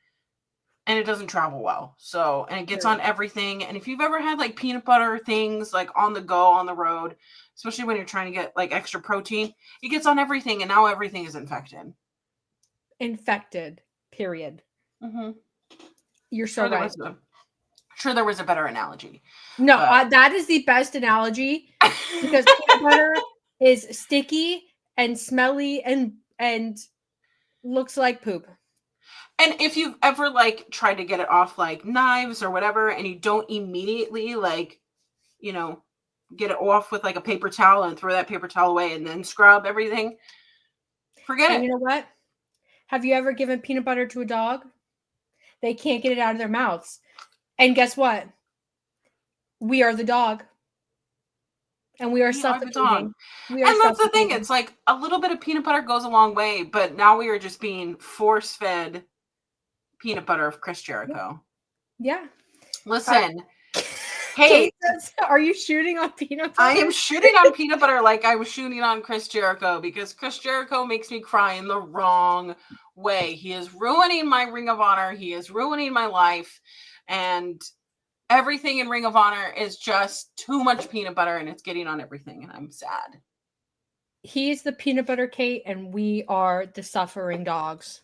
and it doesn't travel well. So, and it gets on everything. And if you've ever had like peanut butter things like on the go, on the road, especially when you're trying to get like extra protein, it gets on everything, and now everything is infected. Infected, period. Mm-hmm. You're so right. Sure, there was a better analogy. No, that is the best analogy because peanut butter is sticky and smelly and looks like poop. And if you've ever like tried to get it off like knives or whatever, and you don't immediately like, get it off with like a paper towel and throw that paper towel away and then scrub everything, forget it. You know what? Have you ever given peanut butter to a dog? They can't get it out of their mouths. And guess what? We are the dog. And we are suffocating. And that's the thing. It's like a little bit of peanut butter goes a long way, but now we are just being force-fed peanut butter of Chris Jericho. Yeah. Listen. Hey, are you shooting on peanut butter? I am shooting on peanut butter like I was shooting on Chris Jericho because Chris Jericho makes me cry in the wrong way. He is ruining my Ring of Honor. He is ruining my life. And everything in Ring of Honor is just too much peanut butter and it's getting on everything. And I'm sad. He's the peanut butter Kate and we are the suffering dogs.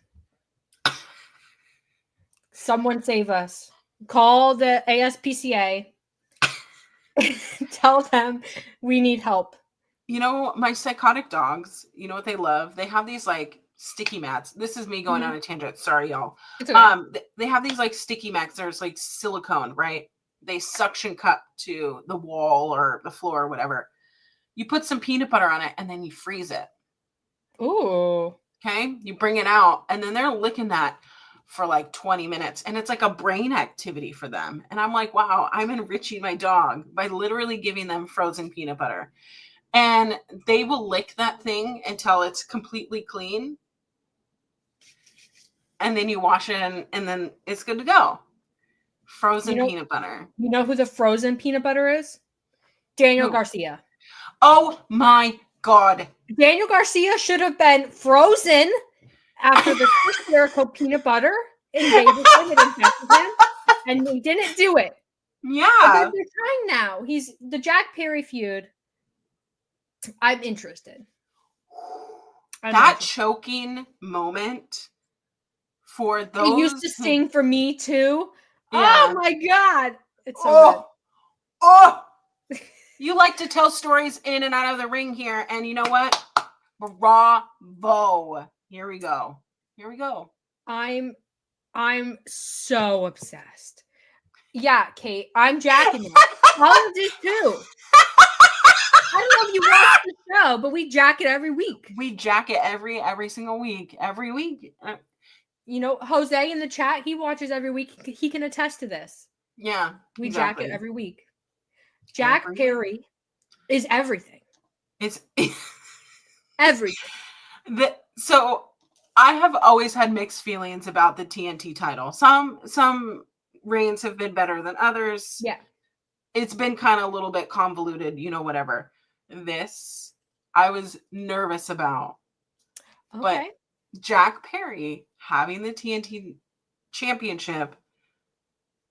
Someone save us. Call the ASPCA. Tell them we need help. My psychotic dogs, you know what they love? They have these like sticky mats. This is me going on a tangent. Sorry, y'all. It's okay. They have these like sticky mats. There's like silicone, right? They suction cup to the wall or the floor or whatever. You put some peanut butter on it and then you freeze it. Ooh. Okay. You bring it out and then they're licking that for like 20 minutes and it's like a brain activity for them. And I'm like, wow, I'm enriching my dog by literally giving them frozen peanut butter. And they will lick that thing until it's completely clean. And then you wash it and then it's good to go. Frozen peanut butter. You know who the frozen peanut butter is? Daniel Garcia. Oh my God. Daniel Garcia should have been frozen after the Chris Jericho peanut butter invaded him and infected him, and they didn't do it. Yeah. But they're trying now. He's the Jack Perry feud. I'm interested. Choking moment for those. He used to sing for me too. Yeah. Oh my God. It's so good. Oh, you like to tell stories in and out of the ring here. And you know what? Bravo. Here we go. I'm so obsessed. Yeah, Kate, I'm jacking it. Holland did too. I don't know if you watch the show, but we jack it every week. We jack it every single week. Every week. Jose in the chat, he watches every week. He can attest to this. Yeah. We jack it every week. Jack Perry is everything. It's everything. So I have always had mixed feelings about the TNT title. Some reigns have been better than others. Yeah. It's been kind of a little bit convoluted, whatever. This, I was nervous about. Okay. But Jack Perry having the TNT championship,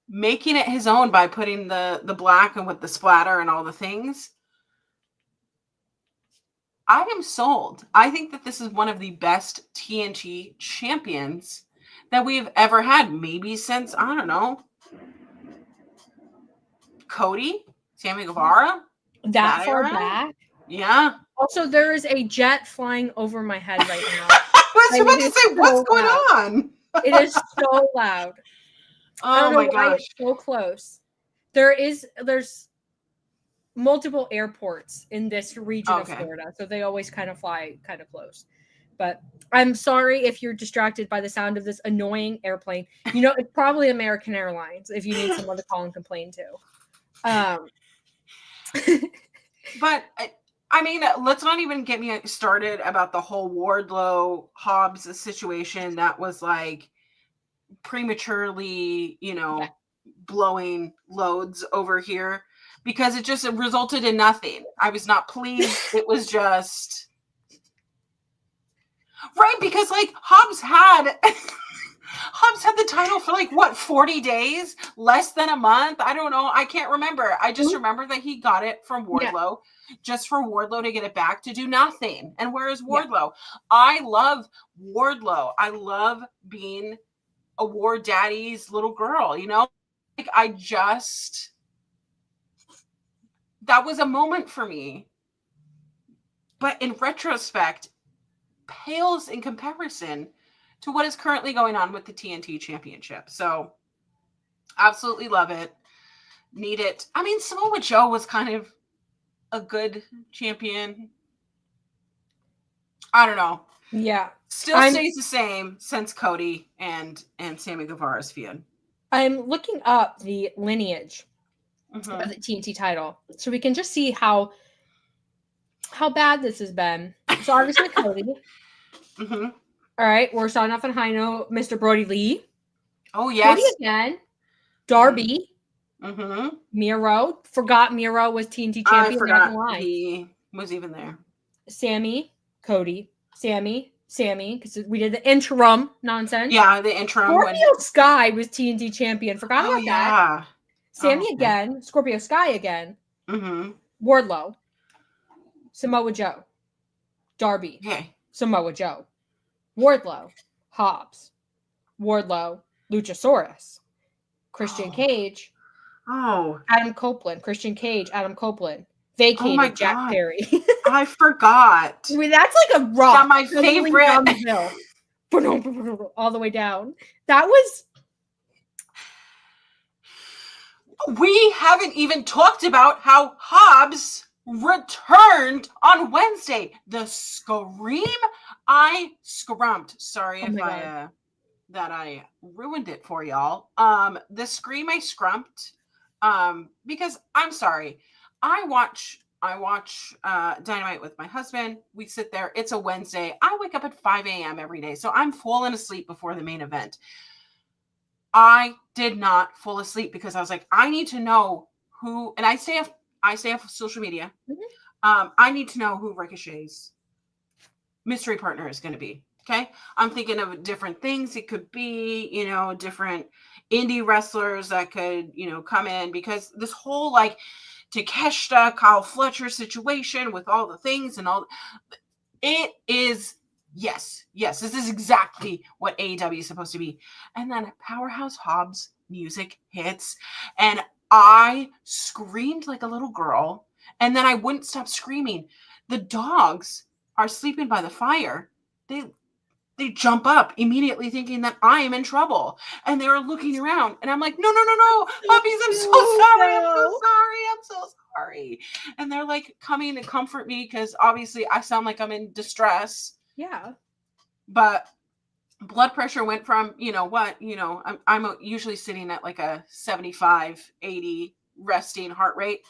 making it his own by putting the black and with the splatter and all the things. I am sold. I think that this is one of the best TNT champions that we've ever had. Maybe since, I don't know, Cody, Sammy Guevara. That far back? Yeah. Also, there is a jet flying over my head right now. I was about to say, what's going on? It is so loud. Oh my gosh. It's so close. There's multiple airports in this region of Florida, so they always kind of fly kind of close. But I'm sorry if you're distracted by the sound of this annoying airplane. You know, it's probably American Airlines if you need someone to call and complain to. But I mean, let's not even get me started about the whole Wardlow Hobbs situation that was like prematurely, blowing loads over here, because it just resulted in nothing. I was not pleased. It was just right, because like Hobbs had the title for like what, 40 days, less than a month. I don't know. I can't remember. I just remember that he got it from Wardlow, just for Wardlow to get it back to do nothing. And where is Wardlow? Yeah. I love Wardlow. I love being a War Daddy's little girl, like that was a moment for me. But in retrospect, pales in comparison to what is currently going on with the TNT championship. So absolutely love it. Need it. I mean, Samoa Joe was kind of a good champion. I don't know. Yeah. Still stays the same since Cody and Sammy Guevara's feud. I'm looking up the lineage of the TNT title, so we can just see how bad this has been. So obviously Cody. All right, we're starting off on high note. Mr. Brody Lee. Oh yes. Cody again. Darby. Miro. Forgot Miro was TNT champion. I forgot he was even there. Sammy. Cody. Sammy, because we did the interim nonsense. Yeah, the interim. Scorpio Sky was TNT champion. Forgot about that. Sammy again. Scorpio Sky again. Wardlow. Samoa Joe. Darby. Samoa Joe. Wardlow. Hobbs. Wardlow. Luchasaurus. Christian Cage. Adam Copeland. Christian Cage. Adam Copeland. Vacated Jack Perry. I forgot. I mean, that's like a rock. That's my favorite. All the way down. That was. We haven't even talked about how Hobbs returned on Wednesday. The scream I scrumped. Sorry if I ruined it for y'all. The scream I scrumped. Because I'm sorry. I watch Dynamite with my husband. We sit there. It's a Wednesday. I wake up at 5 a.m. every day. So I'm falling asleep before the main event. I did not fall asleep because I was like, I need to know who, and I stay off social media. I need to know who Ricochet's mystery partner is going to be. Okay. I'm thinking of different things. It could be, different indie wrestlers that could, come in, because this whole like Takeshita, Kyle Fletcher situation with all the things and all, it is, yes, this is exactly what AEW is supposed to be. And then Powerhouse Hobbs music hits and I screamed like a little girl, and then I wouldn't stop screaming. The dogs are sleeping by the fire. They jump up immediately thinking that I am in trouble. And they were looking around. And I'm like, no, puppies, I'm so sorry. And they're like coming to comfort me because obviously I sound like I'm in distress. Yeah. But blood pressure went from, I'm usually sitting at like a 75, 80 resting heart rate.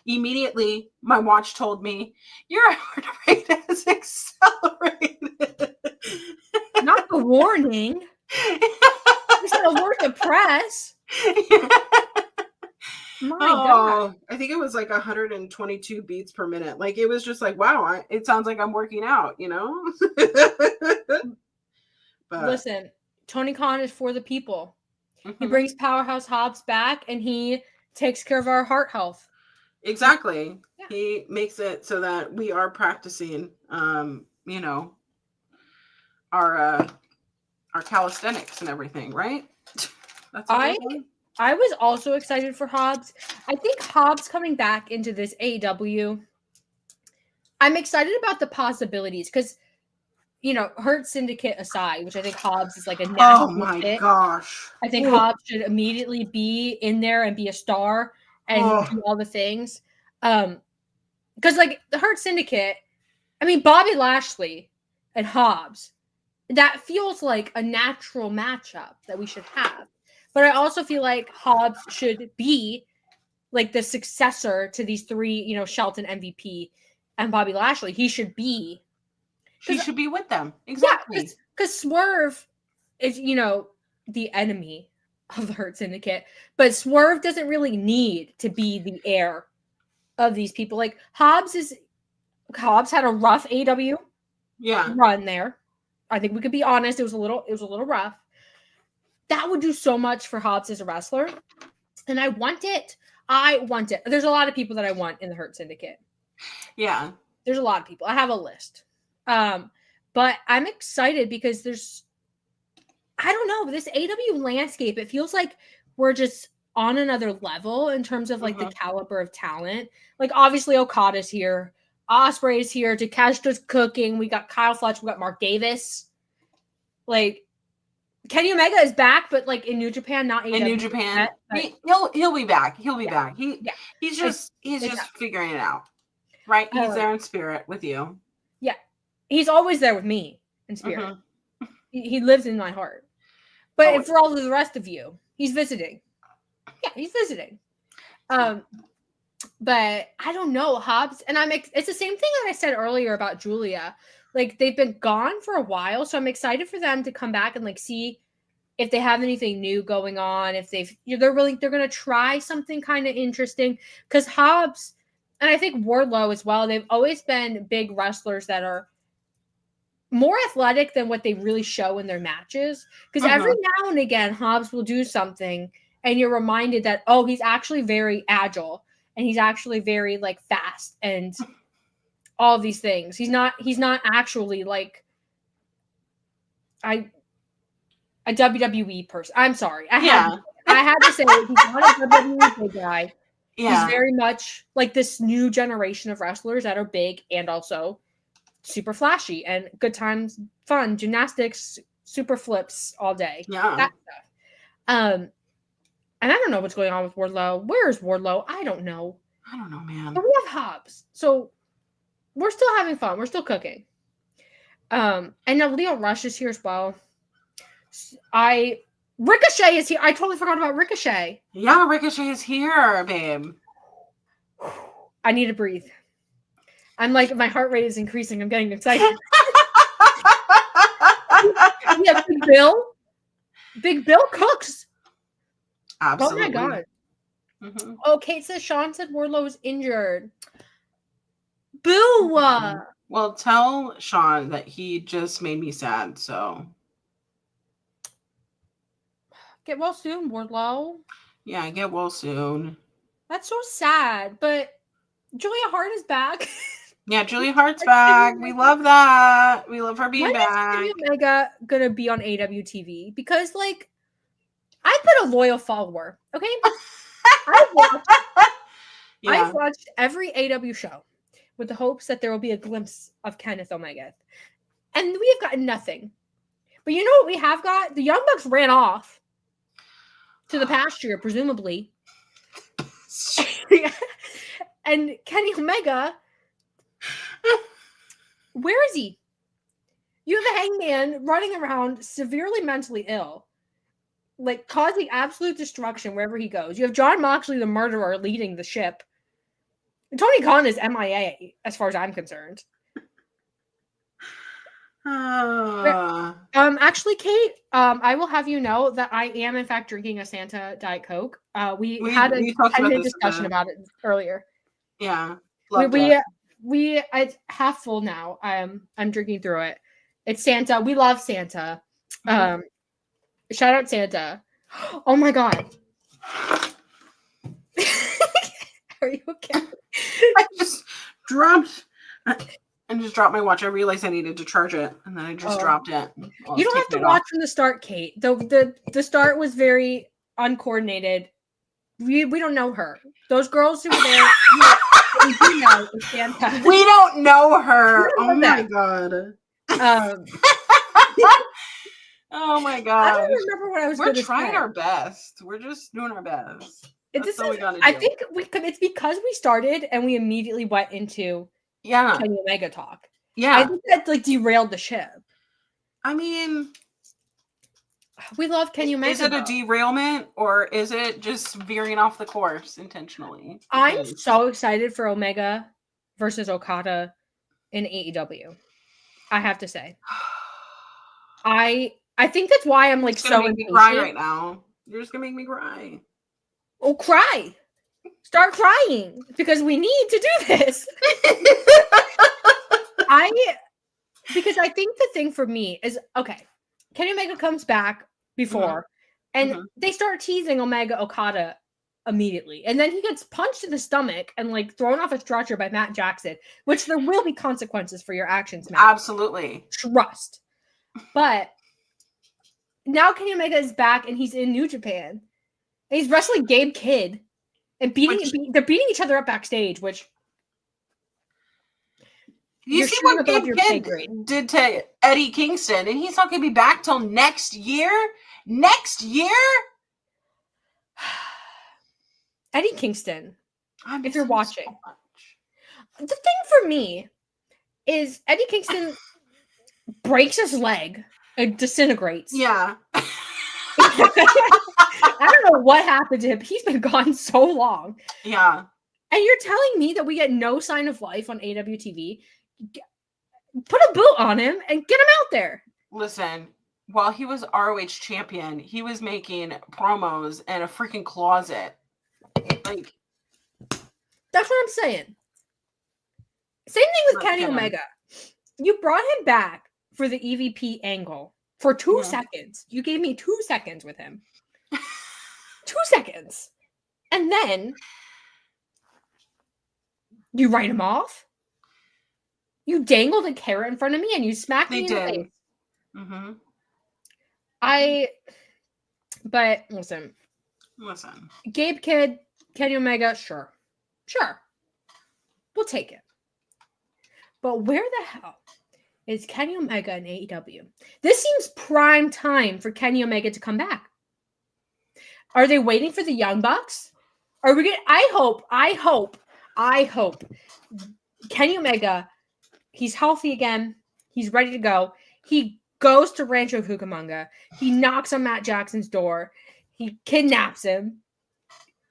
Immediately, my watch told me, your heart rate has accelerated. Not the warning. It's not a word to press. My God. I think it was like 122 beats per minute. Like it was just like, wow, it sounds like I'm working out, you know? But listen, Tony Khan is for the people. He brings Powerhouse Hobbs back and he takes care of our heart health. Exactly. Yeah. He makes it so that we are practicing you know, our calisthenics and everything, right? That's I was also excited for Hobbs. I think Hobbs coming back into this AEW, I'm excited about the possibilities because, you know, Hurt Syndicate aside, which I think Hobbs is like a natural fit. Gosh. I think Hobbs should immediately be in there and be a star and do all the things. Because like the Hurt Syndicate, I mean, Bobby Lashley and Hobbs, that feels like a natural matchup that we should have. But I also feel like Hobbs should be like the successor to these three, you know, Shelton, MVP, and Bobby Lashley. He should be with them. Exactly. Yeah, because Swerve is, you know, the enemy of the Hurt Syndicate. But Swerve doesn't really need to be the heir of these people. Like Hobbs had a rough AEW run there. I think we could be honest. It was a little rough. That would do so much for Hobbs as a wrestler. And I want it. There's a lot of people that I want in the Hurt Syndicate. Yeah. There's a lot of people. I have a list. But I'm excited because I don't know, this AEW landscape, it feels like we're just on another level in terms of like the caliber of talent. Like obviously Okada's here. Ospreay's here. Takeshita's cooking. We got Kyle Fletcher. We got Mark Davis. Like Kenny Omega is back, but like in New Japan, not AEW. In New Japan, he'll be back. He'll be back. He's just figuring it out, right? He's there in spirit with you. Yeah, he's always there with me in spirit. He lives in my heart. But for all of the rest of you, he's visiting. Yeah, he's visiting. But I don't know, Hobbs, and it's the same thing that I said earlier about Julia. Like they've been gone for a while, so I'm excited for them to come back and like see if they have anything new going on. If they're going to try something kind of interesting. Because Hobbs, and I think Wardlow as well, they've always been big wrestlers that are more athletic than what they really show in their matches. Because every now and again, Hobbs will do something, and you're reminded that he's actually very agile, and he's actually very like fast and all these things. He's not actually like a WWE person. I'm sorry. I had to say he's not a WWE guy. Yeah. He's very much like this new generation of wrestlers that are big and also super flashy and good times, fun, gymnastics, super flips all day. Yeah. That stuff. And I don't know what's going on with Wardlow. Where is Wardlow? I don't know, man. But we have Hobbs. So we're still having fun. We're still cooking. And now Leo Rush is here as well. Ricochet is here. I totally forgot about Ricochet. Yeah, Ricochet is here, babe. I need to breathe. I'm like, my heart rate is increasing. I'm getting excited. Yeah, Big Bill. Big Bill cooks. Absolutely. Oh my God. Oh, Kate says Sean said Wardlow is injured. Boo! Well, tell Sean that he just made me sad, so. Get well soon, Wardlow. Yeah, get well soon. That's so sad, but Julia Hart is back. Yeah, Julia Hart's back. We love that. We love her being back. When is Omega gonna be on AEW TV? Because, like, I've been a loyal follower, okay? I've watched every AEW show with the hopes that there will be a glimpse of Kenneth Omega. And we have gotten nothing. But you know what we have got? The Young Bucks ran off to the pasture, presumably. And Kenny Omega, where is he? You have a Hangman running around severely mentally ill, like causing absolute destruction wherever he goes. You have Jon Moxley, the murderer, leading the ship. Tony Khan is MIA, as far as I'm concerned. Actually, Kate, I will have you know that I am in fact drinking a Santa Diet Coke. We had a 10-minute discussion about it earlier. Yeah, it's half full now. I'm drinking through it. It's Santa. We love Santa. Shout out Santa. Oh my god. Are you okay? I just dropped my watch. I realized I needed to charge it, and then I just dropped it. You don't have to watch from the start, Kate. The start was very uncoordinated. We don't know her. Those girls who were there, we do know it's Santa. We don't know her. Oh my god. Oh my god. I don't remember what I was going to say. We're trying our best. We're just doing our best. I think it's because we started and we immediately went into Kenny Omega talk. Yeah. I think that like derailed the ship. I mean, we love Kenny Omega. Is it a derailment or is it just veering off the course intentionally? I'm so excited for Omega versus Okada in AEW. I have to say. I think that's why I'm like so impatient. Cry right now. You're just gonna make me cry. Oh, cry. Start crying because we need to do this. Because I think the thing for me is, okay, Kenny Omega comes back before and they start teasing Omega Okada immediately. And then he gets punched in the stomach and like thrown off a stretcher by Matt Jackson, which there will be consequences for your actions, Matt. Absolutely. Trust. But now Kenny Omega is back and he's in New Japan. And he's wrestling Gabe Kidd and they're beating each other up backstage, which you see what Gabe Kidd did to Eddie Kingston, and he's not going to be back till next year? Next year? Eddie Kingston, if you're watching. The thing for me is Eddie Kingston breaks his leg and disintegrates. Yeah. I don't know what happened to him. He's been gone so long. Yeah. And you're telling me that we get no sign of life on AEW TV? Put a boot on him and get him out there. Listen, while he was ROH champion, he was making promos in a freaking closet. Like, that's what I'm saying. Same thing with Kenny Omega. You brought him back for the EVP angle for 2 seconds. You gave me 2 seconds with him. 2 seconds. And then you write him off. You dangled a carrot in front of me and you smacked me in the face. But listen. Gabe Kidd, Kenny Omega, sure. We'll take it. But where the hell is Kenny Omega in AEW? This seems prime time for Kenny Omega to come back. Are they waiting for the Young Bucks? Are we going? I hope Kenny Omega, he's healthy again. He's ready to go. He goes to Rancho Cucamonga. He knocks on Matt Jackson's door. He kidnaps him,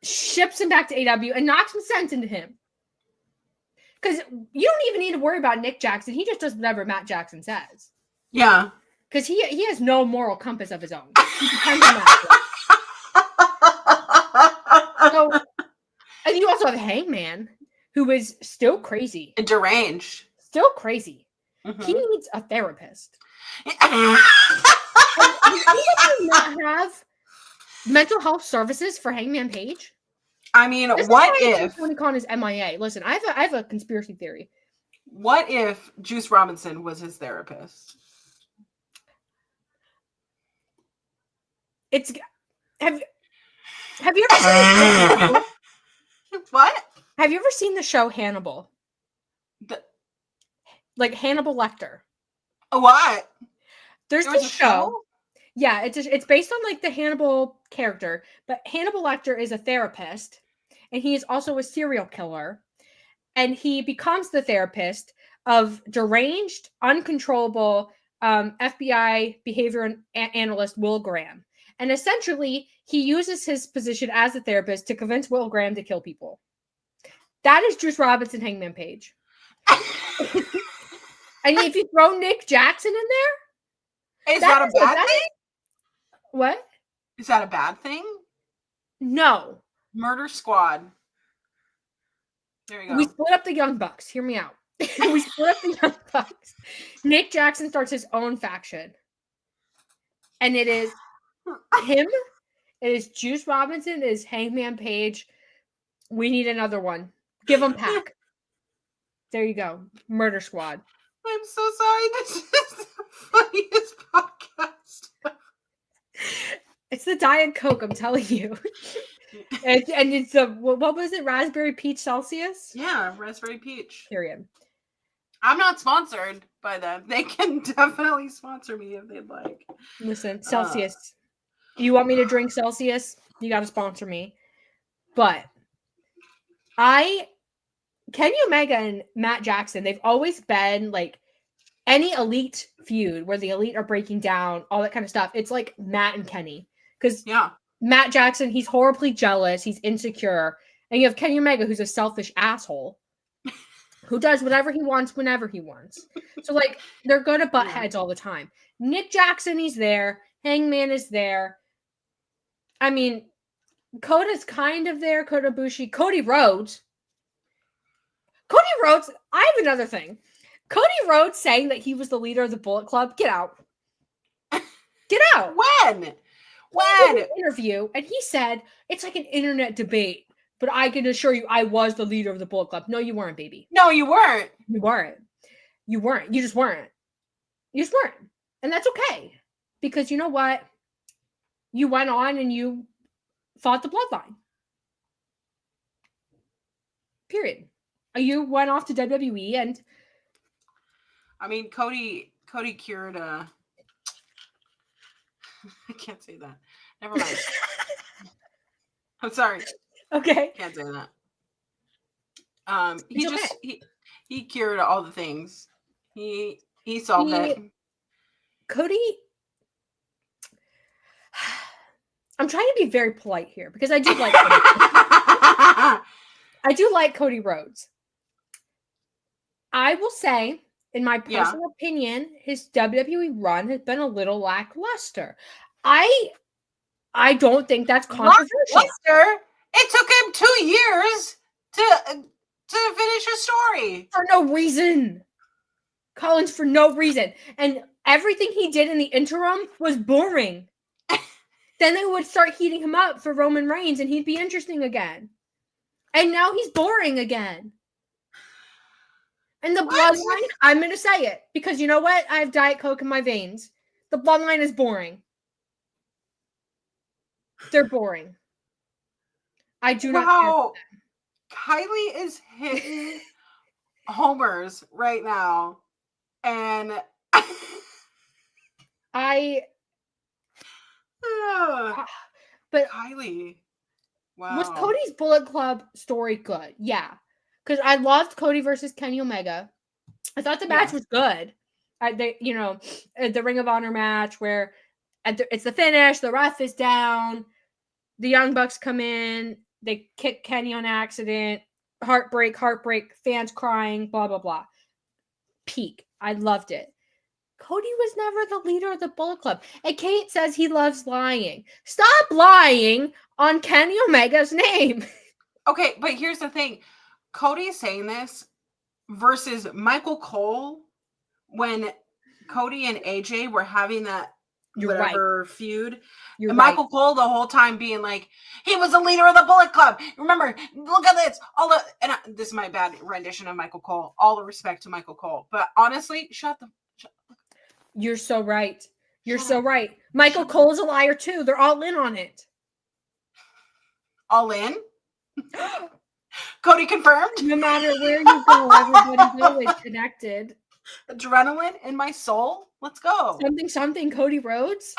ships him back to AEW, and knocks some sense into him. Because you don't even need to worry about Nick Jackson. He just does whatever Matt Jackson says. Yeah. Because he has no moral compass of his own. He depends on that. So, and you also have Hangman, who is still crazy. Deranged. Still crazy. He needs a therapist. Does he not have mental health services for Hangman Page? I mean, what if Tony Khan is MIA? Listen, I have a conspiracy theory. What if Juice Robinson was his therapist? Have you ever seen what? Have you ever seen the show Hannibal? Like Hannibal Lecter. What? There's this show. Yeah, it's based on like the Hannibal character, but Hannibal Lecter is a therapist, and he is also a serial killer, and he becomes the therapist of deranged, uncontrollable FBI behavior analyst Will Graham, and essentially he uses his position as a therapist to convince Will Graham to kill people. That is Juice Robinson, Hangman Page. And if you throw Nick Jackson in there, is that a bad thing? What? Is that a bad thing? No. Murder Squad. There you go. We split up the Young Bucks. Hear me out. We split up the Young Bucks. Nick Jackson starts his own faction. And it is him. It is Juice Robinson. It is Hangman Page. We need another one. Give them Pac. There you go. Murder Squad. I'm so sorry. This is the funniest podcast. It's the Diet Coke, I'm telling you. and it's the, what was it? Raspberry Peach Celsius? Yeah, Raspberry Peach. Period. I'm not sponsored by them. They can definitely sponsor me if they'd like. Listen, Celsius. You want me to drink Celsius? You got to sponsor me. But Kenny Omega and Matt Jackson, they've always been like any elite feud where the elite are breaking down, all that kind of stuff. It's like Matt and Kenny. Because Matt Jackson, he's horribly jealous. He's insecure. And you have Kenny Omega, who's a selfish asshole who does whatever he wants whenever he wants. So, like, they're good at butt heads all the time. Nick Jackson, he's there. Hangman is there. I mean, Kota's kind of there. Kota Ibushi. Cody Rhodes, I have another thing. Cody Rhodes saying that he was the leader of the Bullet Club. Get out. Get out. When? When? Interview, and he said, it's like an internet debate, but I can assure you I was the leader of the Bullet Club. No, you weren't, baby. No, you weren't. You weren't. You weren't. You just weren't. You just weren't. And that's okay. Because you know what? You went on and you fought the bloodline. Period. You went off to WWE and I mean, Cody cured I can't say that. Never mind. I'm sorry. Okay. Can't say that. He cured all the things. He solved it. Cody, I'm trying to be very polite here because I do like Cody. I do like Cody Rhodes. I will say, in my personal opinion, his WWE run has been a little lackluster. I don't think that's controversial. Lackluster? It took him 2 years to finish a story. For no reason. Collins, for no reason. And everything he did in the interim was boring. Then they would start heating him up for Roman Reigns and he'd be interesting again. And now he's boring again. And the bloodline, I'm going to say it. Because you know what? I have Diet Coke in my veins. The bloodline is boring. They're boring. I do not care for them. Kiley is hitting homers right now. And but Kiley. Wow. Was Cody's Bullet Club story good? Yeah. Because I loved Cody versus Kenny Omega. I thought the match was good. The Ring of Honor match where it's the finish, the ref is down, the Young Bucks come in, they kick Kenny on accident, heartbreak, fans crying, blah, blah, blah. Peak. I loved it. Cody was never the leader of the Bullet Club. And Kate says he loves lying. Stop lying on Kenny Omega's name. Okay, but here's the thing. Cody's saying this versus Michael Cole when Cody and AJ were having that feud. And Michael Cole the whole time being like, he was the leader of the Bullet Club. Remember, look at this. This is my bad rendition of Michael Cole. All the respect to Michael Cole. But honestly, You're so right. You're so right. Michael Cole's a liar too. They're all in on it. All in? Cody confirmed? No matter where you go, everybody's always connected. Adrenaline in my soul. Let's go. Something, Cody Rhodes.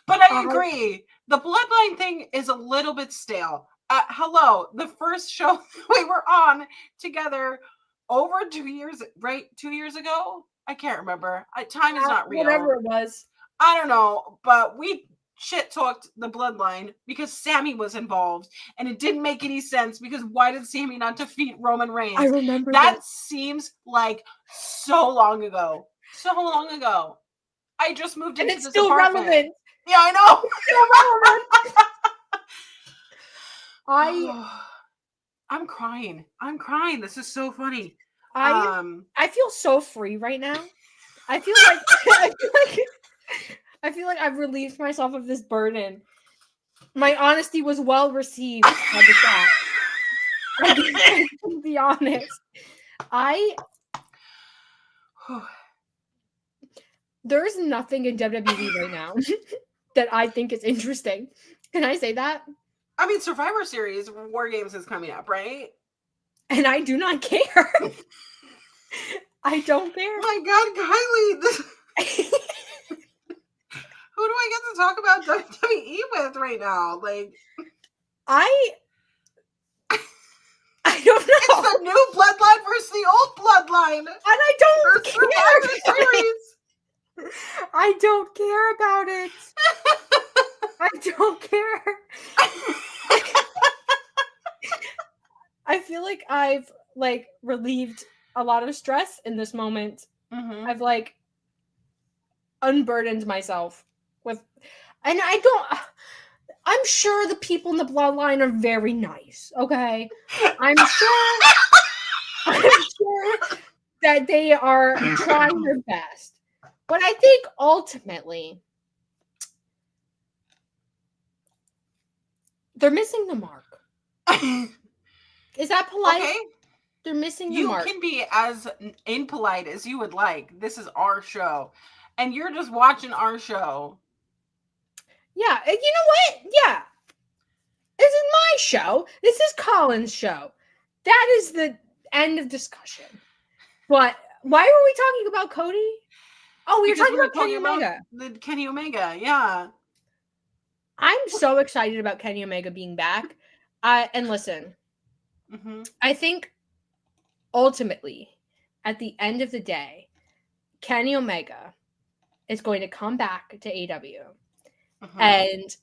But I agree. The bloodline thing is a little bit stale. Hello. The first show we were on together over 2 years, right? 2 years ago? I can't remember. Time is not real. Whatever it was. I don't know. But we shit talked the bloodline because Sammy was involved, and it didn't make any sense because why did Sammy not defeat Roman Reigns? I remember that seems like so long ago. So long ago. I just moved into this apartment. Relevant. Yeah, I know. It's still relevant. I'm crying. This is so funny. I feel so free right now. I feel like I've relieved myself of this burden. My honesty was well received by the chat. I can be honest. There's nothing in WWE right now that I think is interesting. Can I say that? I mean, Survivor Series War Games is coming up, right? And I do not care. I don't care. My God, Kylie. Who do I get to talk about WWE with right now? Like, I don't know. It's the new bloodline versus the old bloodline. And I don't care. I don't care about it. I don't care. I feel like I've relieved a lot of stress in this moment. Mm-hmm. I've unburdened myself with, and I'm sure the people in the bloodline are very nice. Okay, I'm sure that they are trying their best. But I think ultimately they're missing the mark. Is that polite? Okay. They're missing the mark. You can be as impolite as you would like. This is our show. And you're just watching our show. Yeah. And you know what? Yeah. This is my show. This is Colin's show. That is the end of discussion. But why were we talking about Cody? Oh, we were talking about Kenny Omega. The Kenny Omega, yeah. I'm so excited about Kenny Omega being back. And listen, I think ultimately, at the end of the day, Kenny Omega is going to come back to AEW. And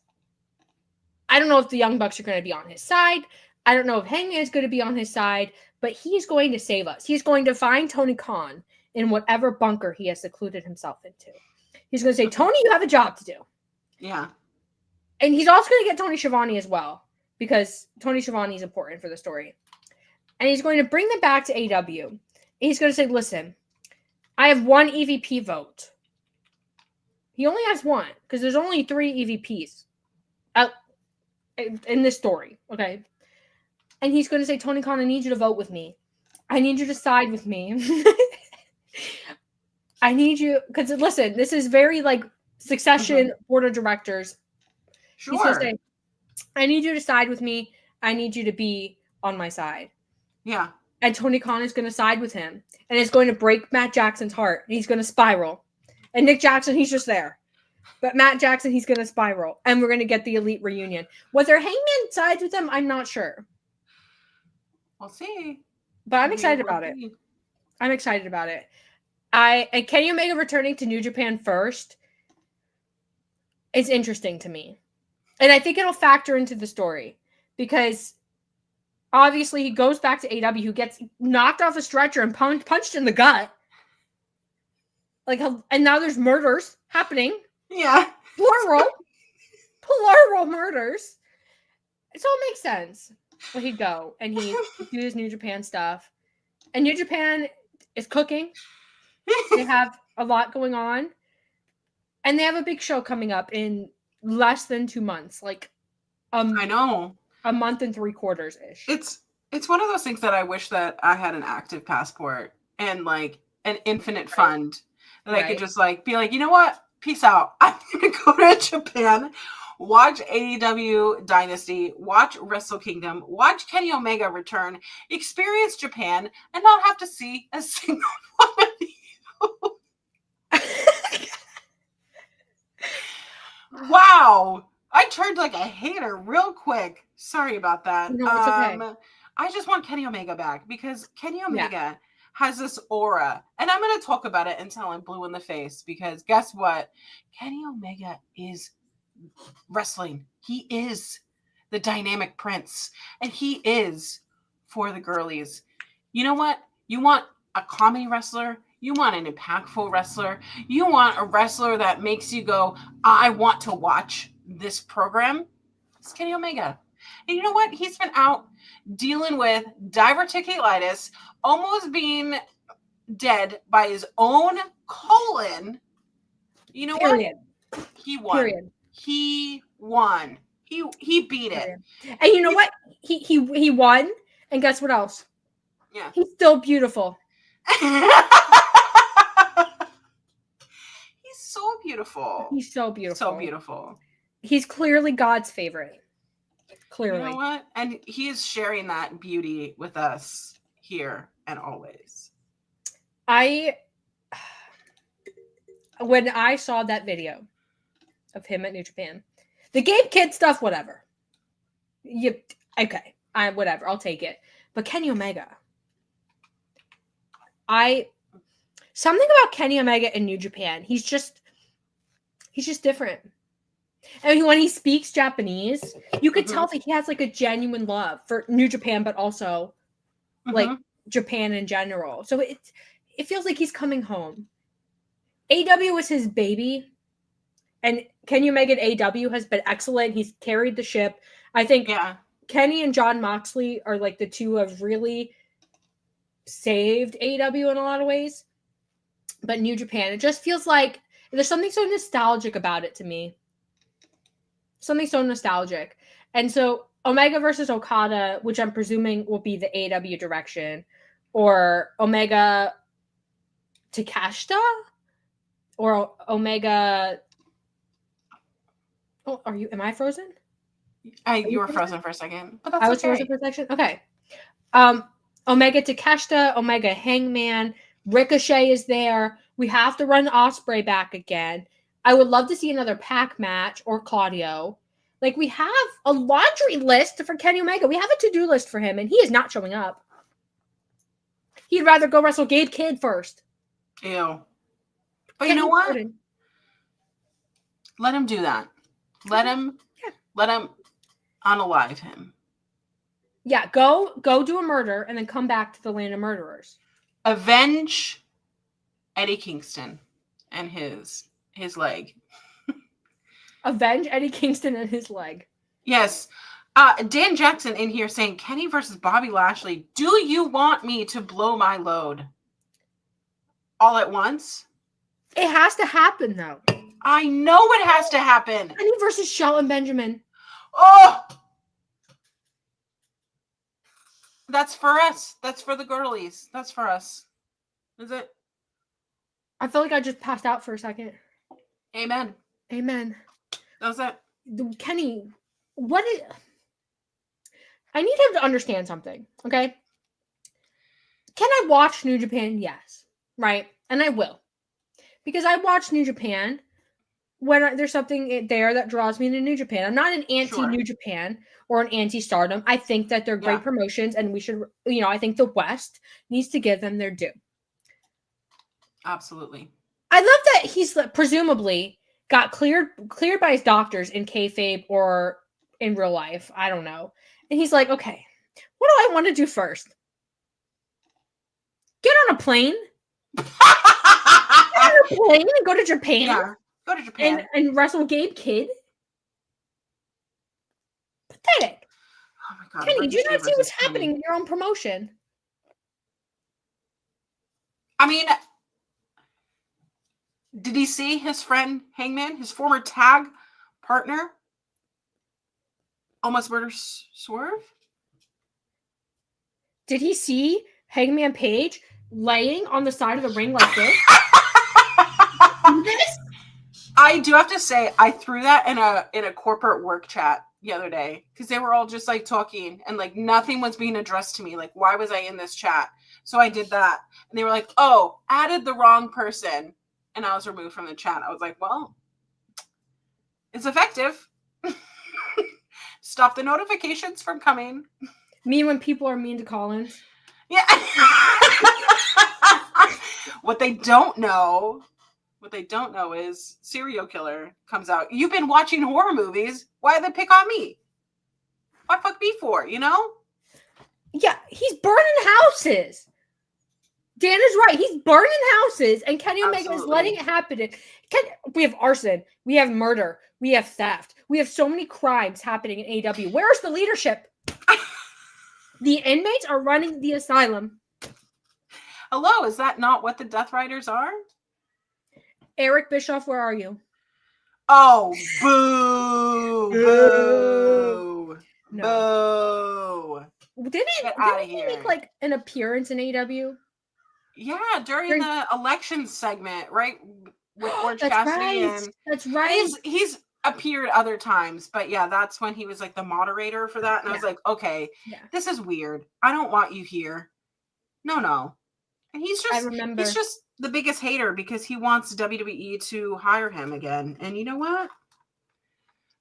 I don't know if the Young Bucks are going to be on his side. I don't know if Hangman is going to be on his side, but he's going to save us. He's going to find Tony Khan in whatever bunker he has secluded himself into. He's going to say, Tony, you have a job to do. Yeah. And he's also going to get Tony Schiavone as well, because Tony Schiavone is important for the story. And he's going to bring them back to AEW. And he's going to say, listen, I have one EVP vote. He only has one, because there's only 3 EVPs in this story, okay? And he's going to say, Tony Khan, I need you to vote with me. I need you to side with me. I need you, because listen, this is very Succession board of directors. Sure. He's going to say, I need you to side with me. I need you to be on my side. Yeah. And Tony Khan is going to side with him. And it's going to break Matt Jackson's heart. And he's going to spiral. And Nick Jackson, he's just there. But Matt Jackson, he's going to spiral. And we're going to get the Elite reunion. Whether Hangman sides with them, I'm not sure. We'll see. But I'm excited about it. I'm excited about it. And Kenny Omega returning to New Japan first is interesting to me. And I think it'll factor into the story. Because obviously he goes back to AEW, who gets knocked off a stretcher and punched in the gut. And now there's murders happening. Yeah. Plural murders. It all makes sense. But he'd go and he'd do his New Japan stuff. And New Japan is cooking. They have a lot going on. And they have a big show coming up in less than 2 months. I know. A month and 3/4-ish. It's one of those things that I wish that I had an active passport and an infinite fund that I could just be you know what? Peace out. I'm going to go to Japan, watch AEW Dynasty, watch Wrestle Kingdom, watch Kenny Omega return, experience Japan, and not have to see a single one of you. Wow. I turned a hater real quick. Sorry about that. No, it's okay. I just want Kenny Omega back because Kenny Omega has this aura. And I'm going to talk about it until I'm blue in the face because guess what? Kenny Omega is wrestling. He is the dynamic prince, and he is for the girlies. You know what? You want a comedy wrestler? You want an impactful wrestler? You want a wrestler that makes you go, I want to watch this program? It's Kenny Omega. And you know what? He's been out dealing with diverticulitis, almost being dead by his own colon. You know Period. What? He won. Period. He won. He beat it. And you know what? He won. And guess what else? Yeah. He's still beautiful. He's so beautiful. He's so beautiful. So beautiful. He's clearly God's favorite. Clearly. You know what? And he is sharing that beauty with us here and always. When I saw that video of him at New Japan, the Gabe Kid stuff, whatever. Okay. Whatever. I'll take it. But Kenny Omega. Something about Kenny Omega in New Japan. He's just different. And when he speaks Japanese, you could tell that he has like a genuine love for New Japan, but also like Japan in general. So it feels like he's coming home. AEW was his baby, and Kenny Omega at AEW has been excellent. He's carried the ship. I think Kenny and Jon Moxley are like the two who have really saved AEW in a lot of ways. But New Japan, it just feels like there's something so nostalgic about it to me. Something so nostalgic. And so Omega versus Okada, which I'm presuming will be the AEW direction, or Omega Takeshita, or Omega. Oh, am I frozen? You were frozen for a second, but that's I was frozen for a second. Okay. Omega Takeshita, Omega Hangman, Ricochet is there. We have to run Ospreay back again. I would love to see another Pac match or Claudio. Like, we have a laundry list for Kenny Omega. We have a to-do list for him, and he is not showing up. He'd rather go wrestle Gabe Kidd first. Ew. But you know what? Let him do that. Let him unalive him. Yeah, go do a murder and then come back to the land of murderers. Avenge Eddie Kingston and his leg. Avenge Eddie Kingston and his leg. Yes. Dan Jackson in here saying, Kenny versus Bobby Lashley. Do you want me to blow my load all at once? It has to happen, though. I know it has to happen. Kenny versus Shelton Benjamin. Oh! That's for us. That's for the girlies. That's for us. Is it? I feel like I just passed out for a second. Amen. Amen. That's it. Kenny, I need him to understand something, okay? Can I watch New Japan? Yes. Right? And I will. Because I watch New Japan when there's something there that draws me to New Japan. I'm not an anti-New Japan or an anti-Stardom. I think that they're great promotions, and we should, I think the West needs to give them their due. Absolutely. I love that he's presumably got cleared by his doctors in kayfabe or in real life. I don't know. And he's like, okay, what do I want to do first? Get on a plane. Get on a plane and go to Japan. Yeah, go to Japan. And wrestle Gabe Kidd. Pathetic. Oh my God. Kenny, do you not see what's happening in your own promotion? I mean, did he see his friend Hangman, his former tag partner, almost murder Swerve? Did he see Hangman Page laying on the side of the ring like this? I do have to say, I threw that in a corporate work chat the other day because they were all just like talking and like nothing was being addressed to me. Like, why was I in this chat? So I did that. And they were like, oh, added the wrong person. And I was removed from the chat. I was like, well, it's effective. Stop the notifications from coming. Me when people are mean to Collins. Yeah. What they don't know What they don't know is serial killer comes out. You've been watching horror movies. Why did they pick on me? Why fuck me for, you know? Yeah, he's burning houses. Dan is right. He's burning houses, and Kenny Omega is letting it happen. We have arson. We have murder. We have theft. We have so many crimes happening in AEW. Where's the leadership? The inmates are running the asylum. Hello, is that not what the Death Riders are? Eric Bischoff, where are you? Oh, boo! Boo! No. Boo! Didn't he make like an appearance in AEW? Yeah, during the election segment, right? With Orange Cassidy. Right. That's right. He's appeared other times, but yeah, that's when he was like the moderator for that. And I was like, okay, this is weird. I don't want you here. No. And he's just the biggest hater because he wants WWE to hire him again. And you know what?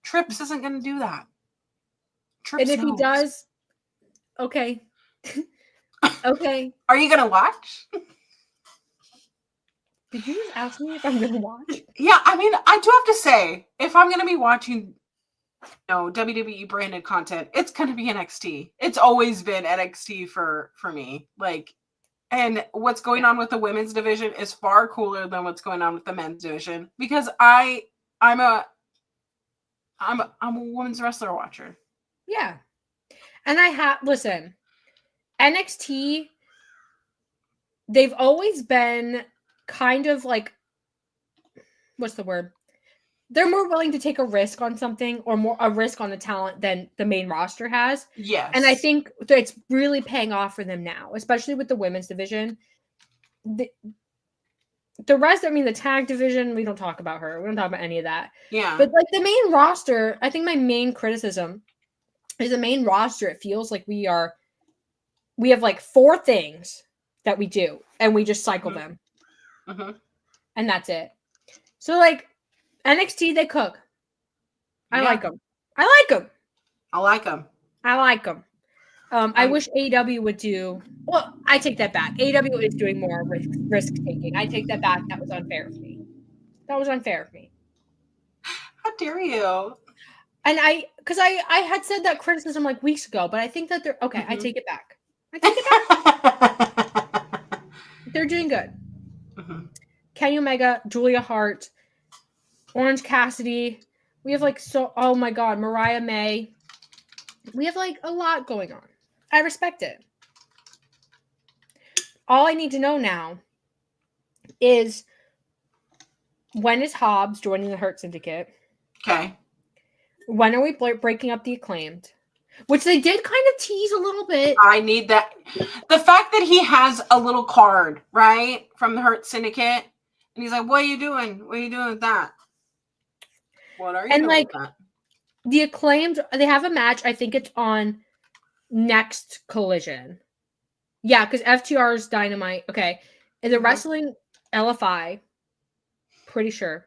Trips isn't going to do that. Trips and if he does, okay. Okay. Are you going to watch? Did you just ask me if I'm going to watch? Yeah, I mean, I do have to say, if I'm going to be watching WWE branded content, it's going to be NXT. It's always been NXT for me. Like, and what's going on with the women's division is far cooler than what's going on with the men's division because I'm a women's wrestler watcher. Yeah. And listen, NXT, they've always been kind of like, what's the word? They're more willing to take a risk on something or a risk on the talent than the main roster has. Yes. And I think that it's really paying off for them now, especially with the women's division. The rest, I mean, the tag division, we don't talk about her. We don't talk about any of that. Yeah. But like the main roster, I think my main criticism is the main roster. It feels like we have like 4 things that we do and we just cycle them. Mm-hmm. And that's it. So like NXT, they cook. I like them. I like them. I wish AEW would do. Well, I take that back. AEW is doing more risk taking. I take that back. That was unfair of me. How dare you? And because I had said that criticism like weeks ago, but I think that they're okay. Mm-hmm. I take it back. They're doing good. Mm-hmm. Kenny Omega, Julia Hart, Orange Cassidy. We have like oh my God, Mariah May. We have like a lot going on. I respect it. All I need to know now is when is Hobbs joining the Hurt Syndicate? Okay. When are we breaking up the Acclaimed? Which they did kind of tease a little bit. I need that. The fact that he has a little card, right, from the Hurt Syndicate, and he's like, "What are you doing? What are you doing with that? What are you doing with that?" The Acclaimed, they have a match. I think it's on next Collision. Yeah, because FTR's Dynamite. Okay. And they're wrestling LFI. Pretty sure.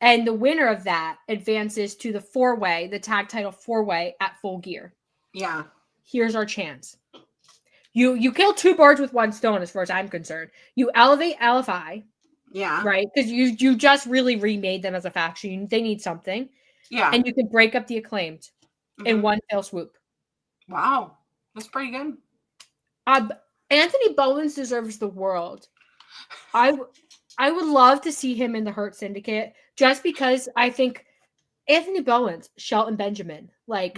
And the winner of that advances to the 4-way, the tag title 4-way at Full Gear. Yeah. Here's our chance. You kill 2 birds with 1 stone as far as I'm concerned. You elevate LFI. Yeah. Right? Because you just really remade them as a faction. They need something. Yeah. And you can break up the Acclaimed in one fell swoop. Wow. That's pretty good. Anthony Bowens deserves the world. I would love to see him in the Hurt Syndicate just because I think Anthony Bowens, Shelton Benjamin, like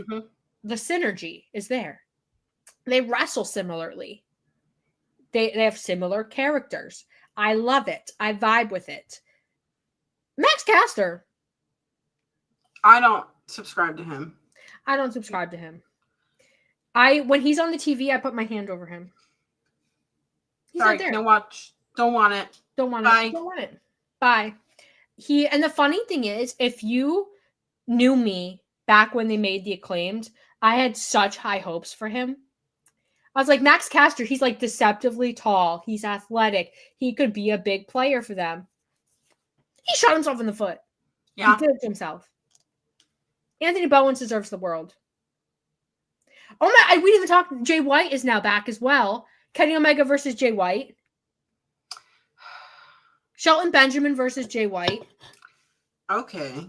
the synergy is there. They wrestle similarly. They have similar characters. I love it. I vibe with it. Max Caster. I don't subscribe to him. When he's on the TV, I put my hand over him. He's Sorry, not there. can't watch. Don't want it. Don't want Bye. it. Don't want it. Bye. And the funny thing is, if you knew me back when they made the Acclaimed, I had such high hopes for him. I was like, Max Caster, he's like deceptively tall. He's athletic. He could be a big player for them. He shot himself in the foot. Yeah. He did it to himself. Anthony Bowens deserves the world. Oh my, we didn't even talk. Jay White is now back as well. Kenny Omega versus Jay White. Shelton Benjamin versus Jay White. Okay.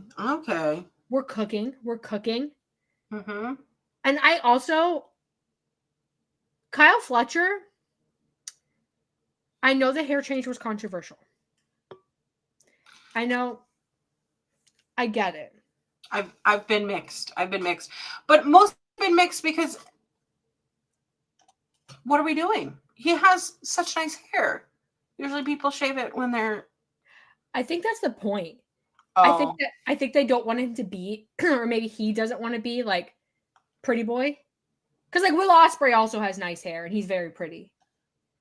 We're cooking. Mm-hmm. And I also, Kyle Fletcher, I know the hair change was controversial. I know. I get it. I've been mixed. But most been mixed because what are we doing? He has such nice hair. Usually people shave it when they're... I think that's the point. Oh. I think they don't want him to be, or maybe he doesn't want to be like pretty boy. Because like Will Ospreay also has nice hair and he's very pretty.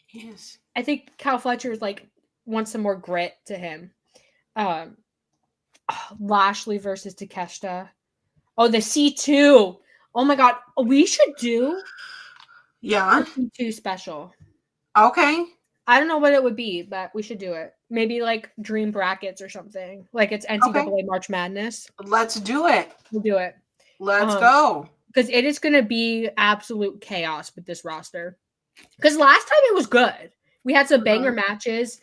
He is. I think Kyle Fletcher's like wants some more grit to him. Lashley versus Takeshita. Oh, the C2. Oh my god. We should do a C2 special. Okay. I don't know what it would be, but we should do it. Maybe like Dream Brackets or something. Like it's NCAA March Madness. Let's do it. We'll do it. Let's go. Because it is going to be absolute chaos with this roster. Because last time it was good. We had some banger matches.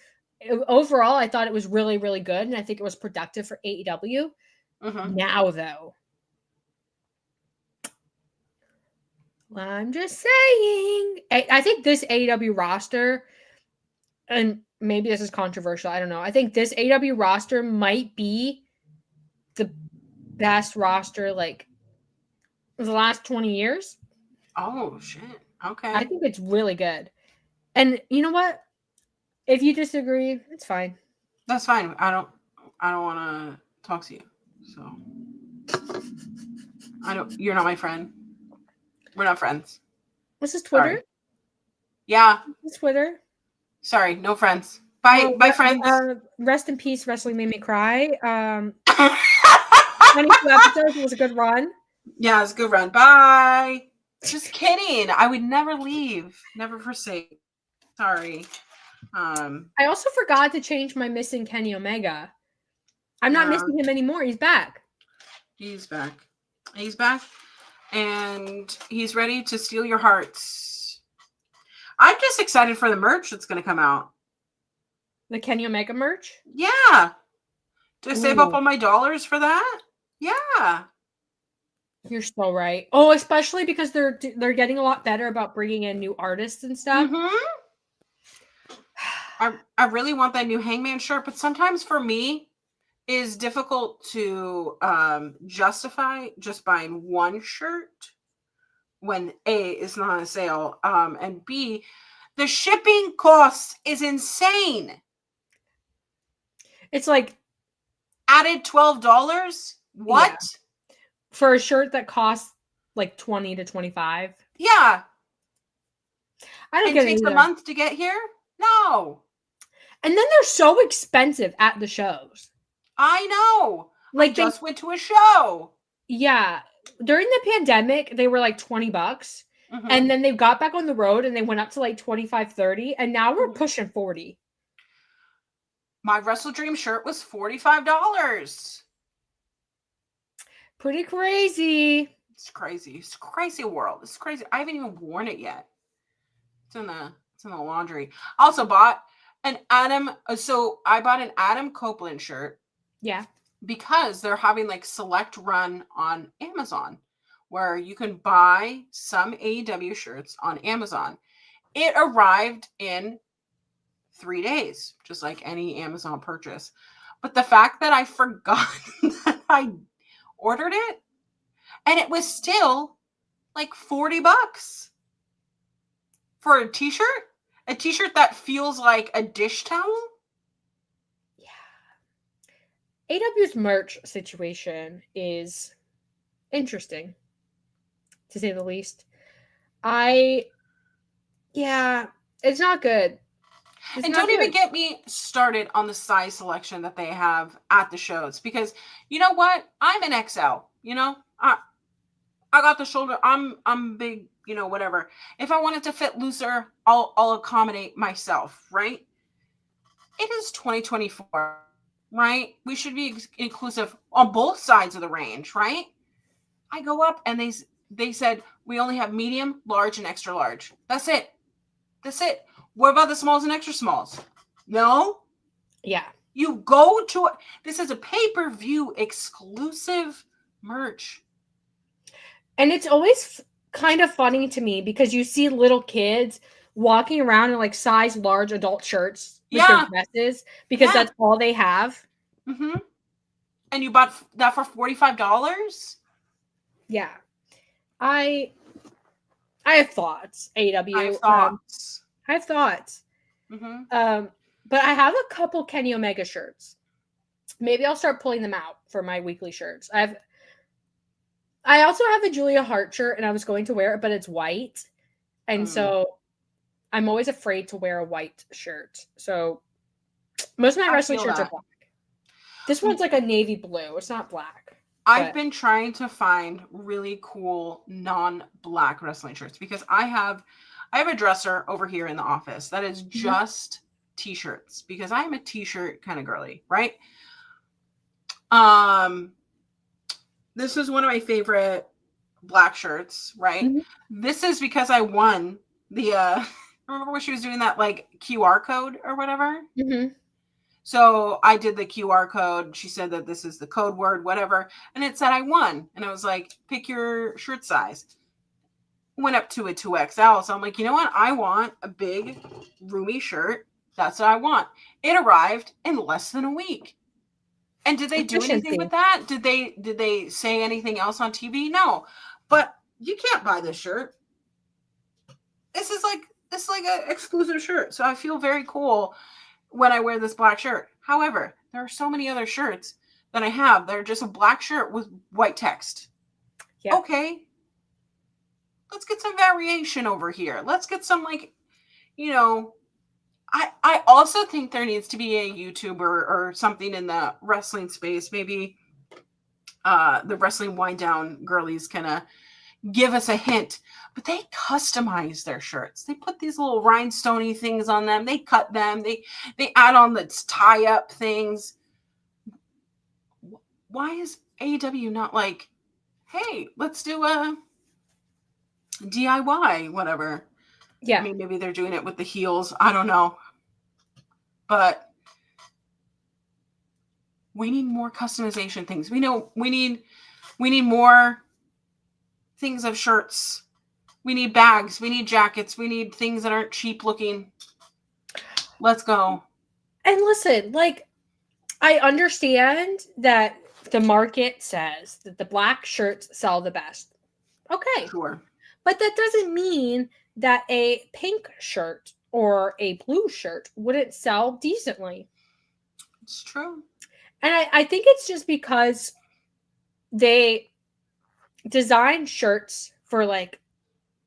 Overall, I thought it was really, really good. And I think it was productive for AEW. Now, though, I'm just saying. I think this AEW roster, and maybe this is controversial, I don't know. I think this AEW roster might be the best roster, like, the last 20 years. Oh, shit. Okay. I think it's really good. And you know what? If you disagree, it's fine. That's fine. I don't want to talk to you. So you're not my friend. We're not friends. This is Twitter? Sorry. Yeah. This is Twitter. Sorry, no friends. Bye, bye friends. Rest in peace, Wrestling Made Me Cry. 22 episodes, it was a good run. Yeah, it's a good run. Bye. Just kidding. I would never leave. Never forsake. Sorry. I also forgot to change my missing Kenny Omega. I'm not missing him anymore. He's back. He's back. And he's ready to steal your hearts. I'm just excited for the merch that's going to come out. The Kenny Omega merch? Yeah. Do I save up all my dollars for that? Yeah. You're so right. Oh, especially because they're getting a lot better about bringing in new artists and stuff. I really want that new Hangman shirt, but sometimes for me it is difficult to justify just buying one shirt when A, it's not on sale, and B, the shipping cost is insane. It's like added $12. What? Yeah. For a shirt that costs like $20 to $25. Yeah. I don't get it. It takes a month to get here? No. And then they're so expensive at the shows. I know. Like, I just went to a show. Yeah. During the pandemic, they were like $20. And then they got back on the road and they went up to like $25, $30. And now we're pushing $40. My Wrestle Dream shirt was $45. Pretty crazy. It's crazy. It's a crazy world. It's crazy. I haven't even worn it yet. It's in the laundry. I also bought an Adam. So I bought an Adam Copeland shirt. Yeah. Because they're having like select run on Amazon where you can buy some AEW shirts on Amazon. It arrived in 3 days, just like any Amazon purchase. But the fact that I forgot that I ordered it and it was still like $40 for a t-shirt that feels like a dish towel. Yeah. AEW's merch situation is interesting, to say the least. It's not good. And don't even get me started on the size selection that they have at the shows, because you know what? I'm an XL, you know, I got the shoulder. I'm big, you know, whatever. If I want it to fit looser, I'll accommodate myself, right? It is 2024, right? We should be inclusive on both sides of the range, right? I go up and they said, we only have medium, large, and extra large. That's it. What about the smalls and extra smalls? No. Yeah. You go to this is a pay-per-view exclusive merch. And it's always kind of funny to me because you see little kids walking around in like size large adult shirts with their dresses because that's all they have. Mm-hmm. And you bought that for $45? Yeah. I have thoughts, AEW. I have thoughts. I have thoughts. Mm-hmm. But I have a couple Kenny Omega shirts. Maybe I'll start pulling them out for my weekly shirts. I also have a Julia Hart shirt, and I was going to wear it, but it's white. And so I'm always afraid to wear a white shirt. So most of my wrestling shirts are black. This one's like a navy blue. It's not black. I've been trying to find really cool non-black wrestling shirts because I have a dresser over here in the office that is just t-shirts because I am a t-shirt kind of girly, right? This is one of my favorite black shirts, right? Mm-hmm. This is because I won the remember when she was doing that like QR code or whatever? Mm-hmm. So I did the QR code. She said that this is the code word, whatever. And it said I won. And I was like, pick your shirt size. Went up to a 2XL. So I'm like, you know what? I want a big, roomy shirt. That's what I want. It arrived in less than a week. And did they do anything with that? Did they say anything else on TV? No. But you can't buy this shirt. This is like an exclusive shirt. So I feel very cool when I wear this black shirt. However, there are so many other shirts that I have that are just a black shirt with white text. Yeah. Okay. Let's get some variation over here. Let's get some like, I also think there needs to be a YouTuber or something in the wrestling space. Maybe the wrestling wind down girlies can give us a hint. But they customize their shirts. They put these little rhinestoney things on them. They cut them. They add on the tie-up things. Why is AEW not like, hey, let's do a DIY, whatever? Yeah. I mean, maybe they're doing it with the heels. I don't know. But we need more customization things. We need more things of shirts. We need bags. We need jackets. We need things that aren't cheap looking. Let's go. And listen, like, I understand that the market says that the black shirts sell the best. Okay. Sure. But that doesn't mean that a pink shirt or a blue shirt wouldn't sell decently. It's true. And I think it's just because they design shirts for like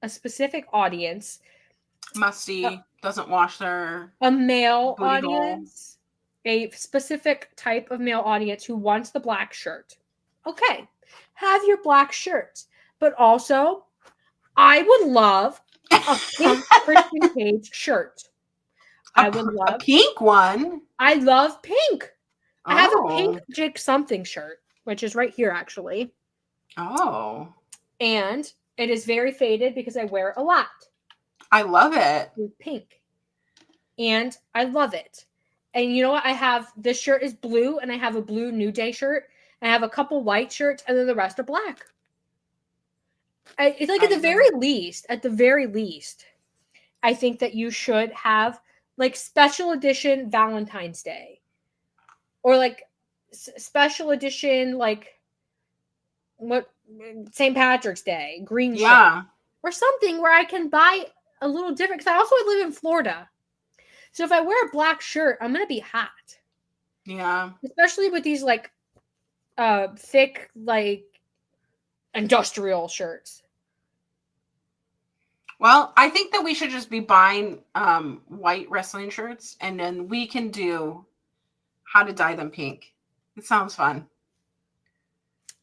a specific audience. Musty, doesn't wash their a male audience, a specific type of male audience who wants the black shirt. Okay, have your black shirt, but also I would love a pink Christian Cage shirt. I would love a pink one. I love pink. I have a pink Jake something shirt, which is right here actually. Oh. And it is very faded because I wear it a lot. I love it. With pink. And I love it. And you know what? I have this shirt is blue and I have a blue New Day shirt. And I have a couple white shirts and then the rest are black. It's like at the very least, I think that you should have like special edition Valentine's Day. Or like special edition like what St. Patrick's Day, green shirt. Or something where I can buy a little different. Because I also live in Florida. So if I wear a black shirt, I'm going to be hot. Yeah. Especially with these like thick, like industrial shirts. Well, I think that we should just be buying white wrestling shirts. And then we can do how to dye them pink. It sounds fun.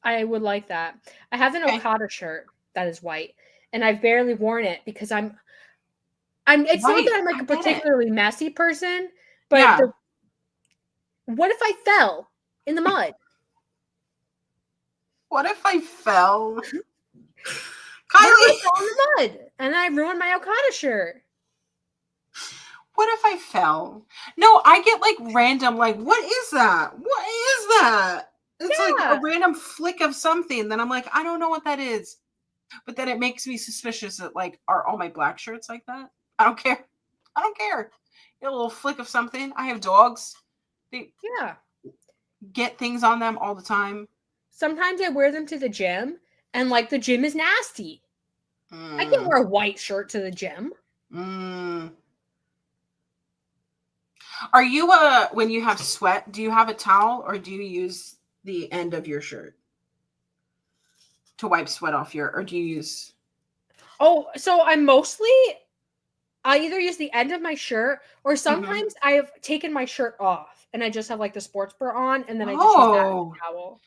I would like that. I have an Okada shirt that is white, and I've barely worn it because I'm. It's not that I'm like a particularly messy person, but what if I fell in the mud? What if I fell? Kylie, I fell in the mud and I ruined my Okada shirt. What if I fell? No, I get like random, like, what is that? What is that? It's like a random flick of something. Then I'm like, I don't know what that is. But then it makes me suspicious that, like, are all my black shirts like that? I don't care. I don't care. A little flick of something. I have dogs. They get things on them all the time. Sometimes I wear them to the gym, and like the gym is nasty. I can't wear a white shirt to the gym. Are you when you have sweat, do you have a towel or do you use the end of your shirt to wipe sweat off or do you use? Oh, so I either use the end of my shirt or sometimes I have taken my shirt off and I just have like the sports bra on and then I just use that as a towel.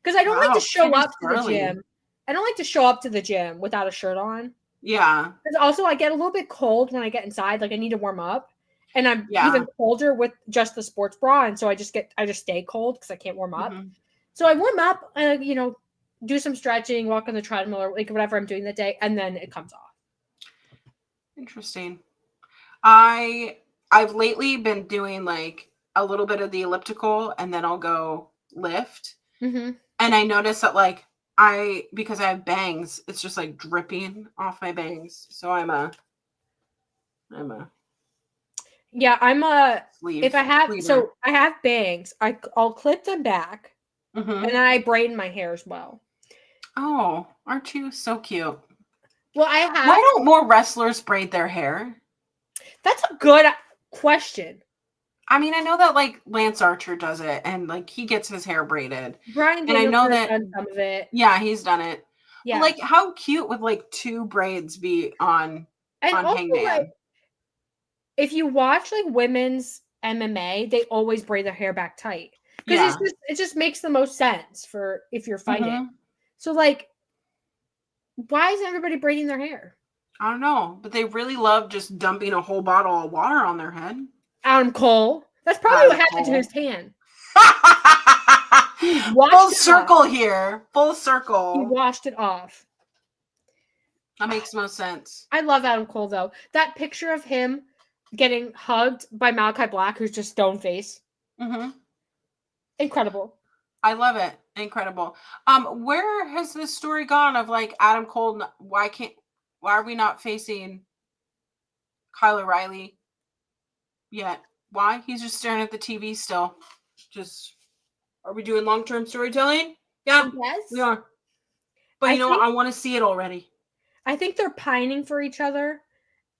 Because I don't like to show up to the gym. I don't like to show up to the gym without a shirt on. Yeah. Because also I get a little bit cold when I get inside. Like I need to warm up. And I'm even colder with just the sports bra. And so I just stay cold because I can't warm up. So I warm up and, do some stretching, walk on the treadmill or like whatever I'm doing that day. And then it comes off. Interesting. I've lately been doing like a little bit of the elliptical and then I'll go lift. And I notice that like because I have bangs, it's just like dripping off my bangs. So I'm a sleeve. So I have bangs. I'll clip them back and then I braid my hair as well. Oh, aren't you so cute? Well, why don't more wrestlers braid their hair? That's a good question. I mean, I know that like Lance Archer does it and like he gets his hair braided. Brian Danielson has done some of it. Yeah, he's done it. Yeah. But, like how cute would like two braids be on Hangman? Like, if you watch like women's MMA, they always braid their hair back tight. Because it just makes the most sense for if you're fighting. So like why isn't everybody braiding their hair? I don't know, but they really love just dumping a whole bottle of water on their head. Adam Cole. That's probably what happened to his tan. Full circle here. Full circle. He washed it off. That makes most sense. I love Adam Cole though. That picture of him getting hugged by Malakai Black, who's just stone face. Incredible. I love it. Incredible. Where has this story gone of like Adam Cole? Why are we not facing Kyle O'Reilly yet? Why? He's just staring at the TV still. Are we doing long-term storytelling? Yeah, yes, we are. But I want to see it already. I think they're pining for each other,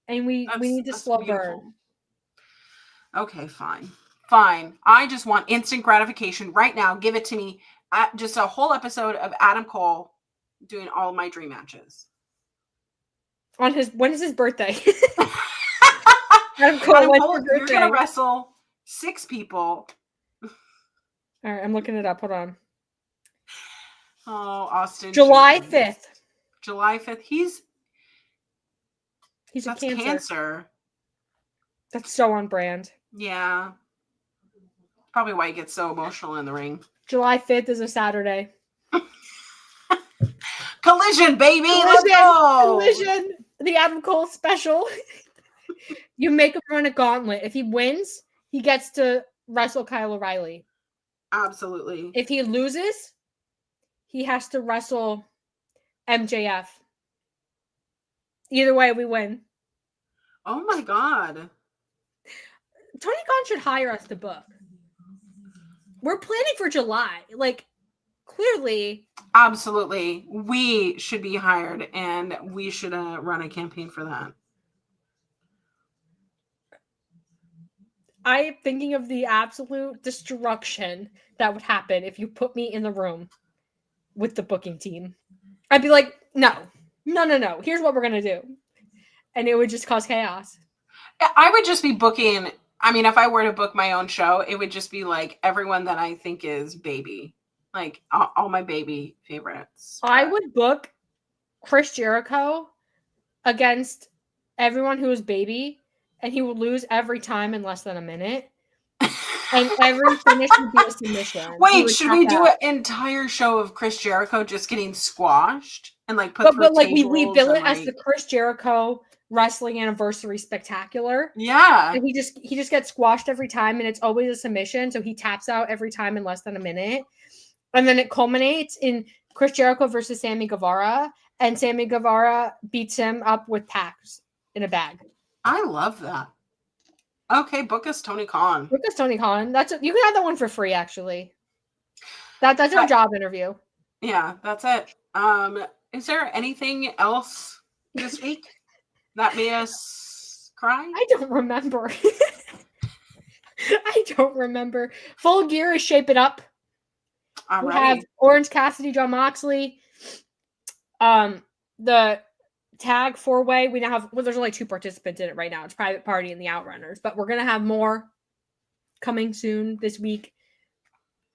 and we need to slow burn. Okay, fine. I just want instant gratification right now. Give it to me. Just a whole episode of Adam Cole doing all my dream matches. When is his birthday? Adam Cole, you're gonna wrestle 6 people. All right, I'm looking it up. Hold on. Oh, Austin. July 5th. July 5th. He's a cancer. That's so on brand. Yeah. Probably why he gets so emotional in the ring. July 5th is a Saturday. Collision, baby. Let's go. Collision. The Adam Cole special. You make him run a gauntlet. If he wins, he gets to wrestle Kyle O'Reilly. Absolutely. If he loses, he has to wrestle MJF. Either way, we win. Oh my God. Tony Khan should hire us to book. We're planning for July. Like, clearly. Absolutely. We should be hired and we should run a campaign for that. I am thinking of the absolute destruction that would happen if you put me in the room with the booking team. I'd be like, no. Here's what we're going to do. And it would just cause chaos. I would just be booking. I mean, if I were to book my own show, it would just be like everyone that I think is baby. Like all my baby favorites. I would book Chris Jericho against everyone who is baby. And he would lose every time in less than a minute. And every finish would be a submission. Wait, should we do an entire show of Chris Jericho just getting squashed and like put? But like we bill it as the Chris Jericho wrestling anniversary spectacular. Yeah. And he just gets squashed every time, and it's always a submission. So he taps out every time in less than a minute. And then it culminates in Chris Jericho versus Sammy Guevara, and Sammy Guevara beats him up with packs in a bag. I love that. Okay, book us Tony Khan. Book us Tony Khan. You can have that one for free, actually. That's our job interview. Yeah, that's it. Is there anything else this week that made us cry? I don't remember. I don't remember. Full Gear is shaping up. We have Orange Cassidy, Jon Moxley. The tag 4-way. We now have, there's only 2 participants in it right now. It's Private Party and the Outrunners, but we're going to have more coming soon this week.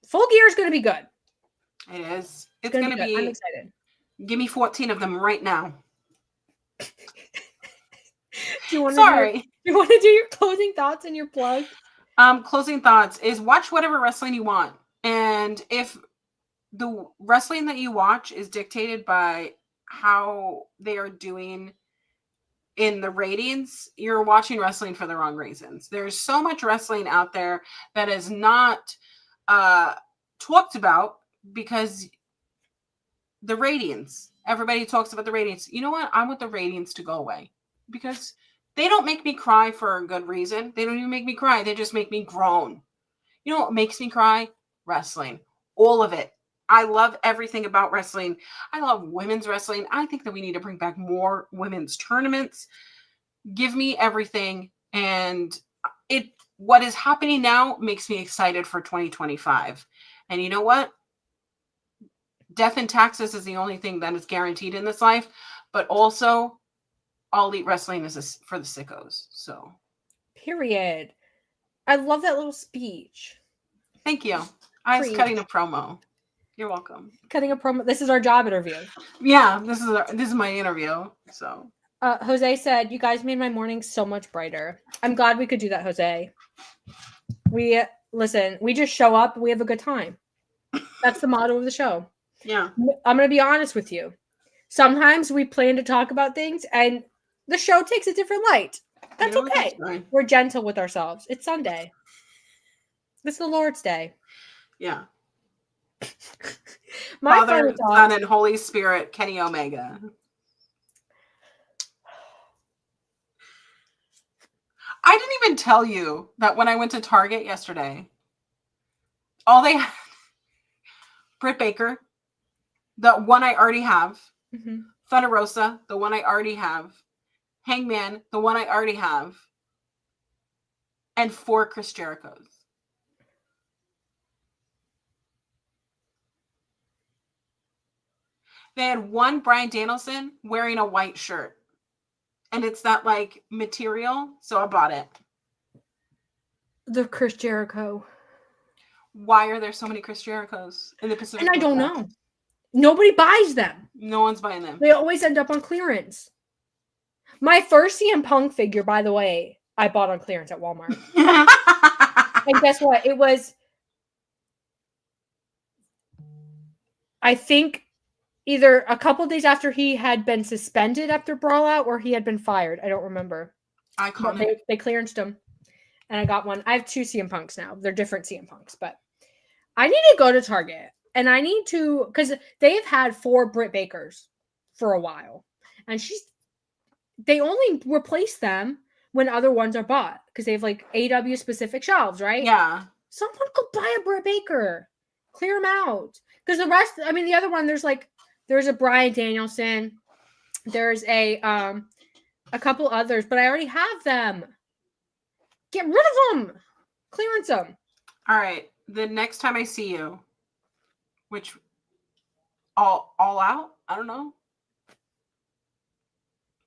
Full Gear is going to be good. It is. It's going to be. I'm excited. Give me 14 of them right now. Do you want to do your closing thoughts and your plug? Closing thoughts is watch whatever wrestling you want. And if the wrestling that you watch is dictated by how they are doing in the ratings, you're watching wrestling for the wrong reasons. There's so much wrestling out there that is not talked about because the ratings, everybody talks about the ratings. You know what? I want the ratings to go away because they don't make me cry for a good reason. They don't even make me cry. They just make me groan. You know what makes me cry? Wrestling. All of it. I love everything about wrestling. I love women's wrestling. I think that we need to bring back more women's tournaments. Give me everything. And what is happening now makes me excited for 2025. And you know what? Death and taxes is the only thing that is guaranteed in this life. But also, All Elite Wrestling is for the sickos. So. Period. I love that little speech. Thank you. I was cutting a promo. You're welcome. Cutting a promo. This is our job interview. Yeah, this is my interview. So, Jose said, "You guys made my morning so much brighter." I'm glad we could do that, Jose. We just show up. We have a good time. That's the motto of the show. Yeah. I'm going to be honest with you. Sometimes we plan to talk about things, and the show takes a different light. That's okay. We're gentle with ourselves. It's Sunday. It's the Lord's Day. Yeah. My Father, Son, and Holy Spirit, Kenny Omega. I didn't even tell you that when I went to Target yesterday, all they had, Britt Baker, the one I already have, Thunder Rosa, the one I already have, Hangman, the one I already have, and 4 Chris Jerichos. They had one Bryan Danielson wearing a white shirt. And it's that like material. So I bought it. The Chris Jericho. Why are there so many Chris Jerichos in the Pacific? And I don't know. Nobody buys them. No one's buying them. They always end up on clearance. My first CM Punk figure, by the way, I bought on clearance at Walmart. And guess what? It was, I think, either a couple days after he had been suspended after Brawlout or he had been fired. I don't remember. Iconic. They clearanced him. And I got one. I have 2 CM Punks now. They're different CM Punks. But I need to go to Target. And I need to, because they've had 4 Britt Bakers for a while. And they only replace them when other ones are bought. Because they have like AEW specific shelves, right? Yeah. Someone go buy a Britt Baker. Clear them out. Because the rest, I mean, the other one, there's a Bryan Danielson. There's a couple others, but I already have them. Get rid of them. Clearance them. All right. The next time I see you, which all out? I don't know.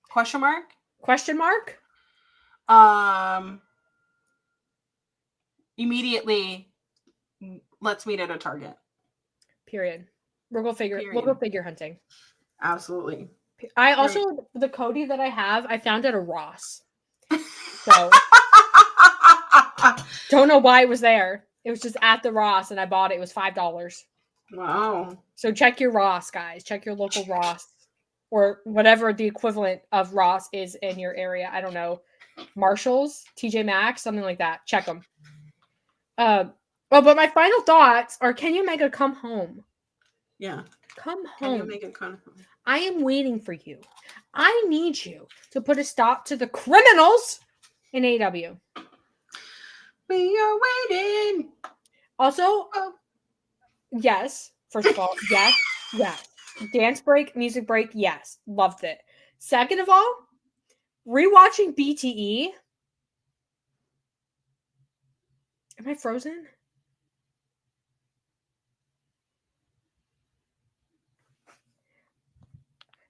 Question mark? Question mark? Immediately, let's meet at a Target. Period. We'll go figure hunting. Absolutely. I also, the Cody that I have, I found at a Ross. So, don't know why it was there. It was just at the Ross and I bought it. It was $5. Wow. So check your Ross, guys. Check your local Ross or whatever the equivalent of Ross is in your area. I don't know. Marshalls, TJ Maxx, something like that. Check them. But my final thoughts are: Kenny Omega, come home. Yeah. Come home. Kenny Omega, come home. I am waiting for you. I need you to put a stop to the criminals in AEW. We are waiting. Also, yes. First of all, yes. Dance break, music break, yes. Loved it. Second of all, rewatching BTE. Am I frozen?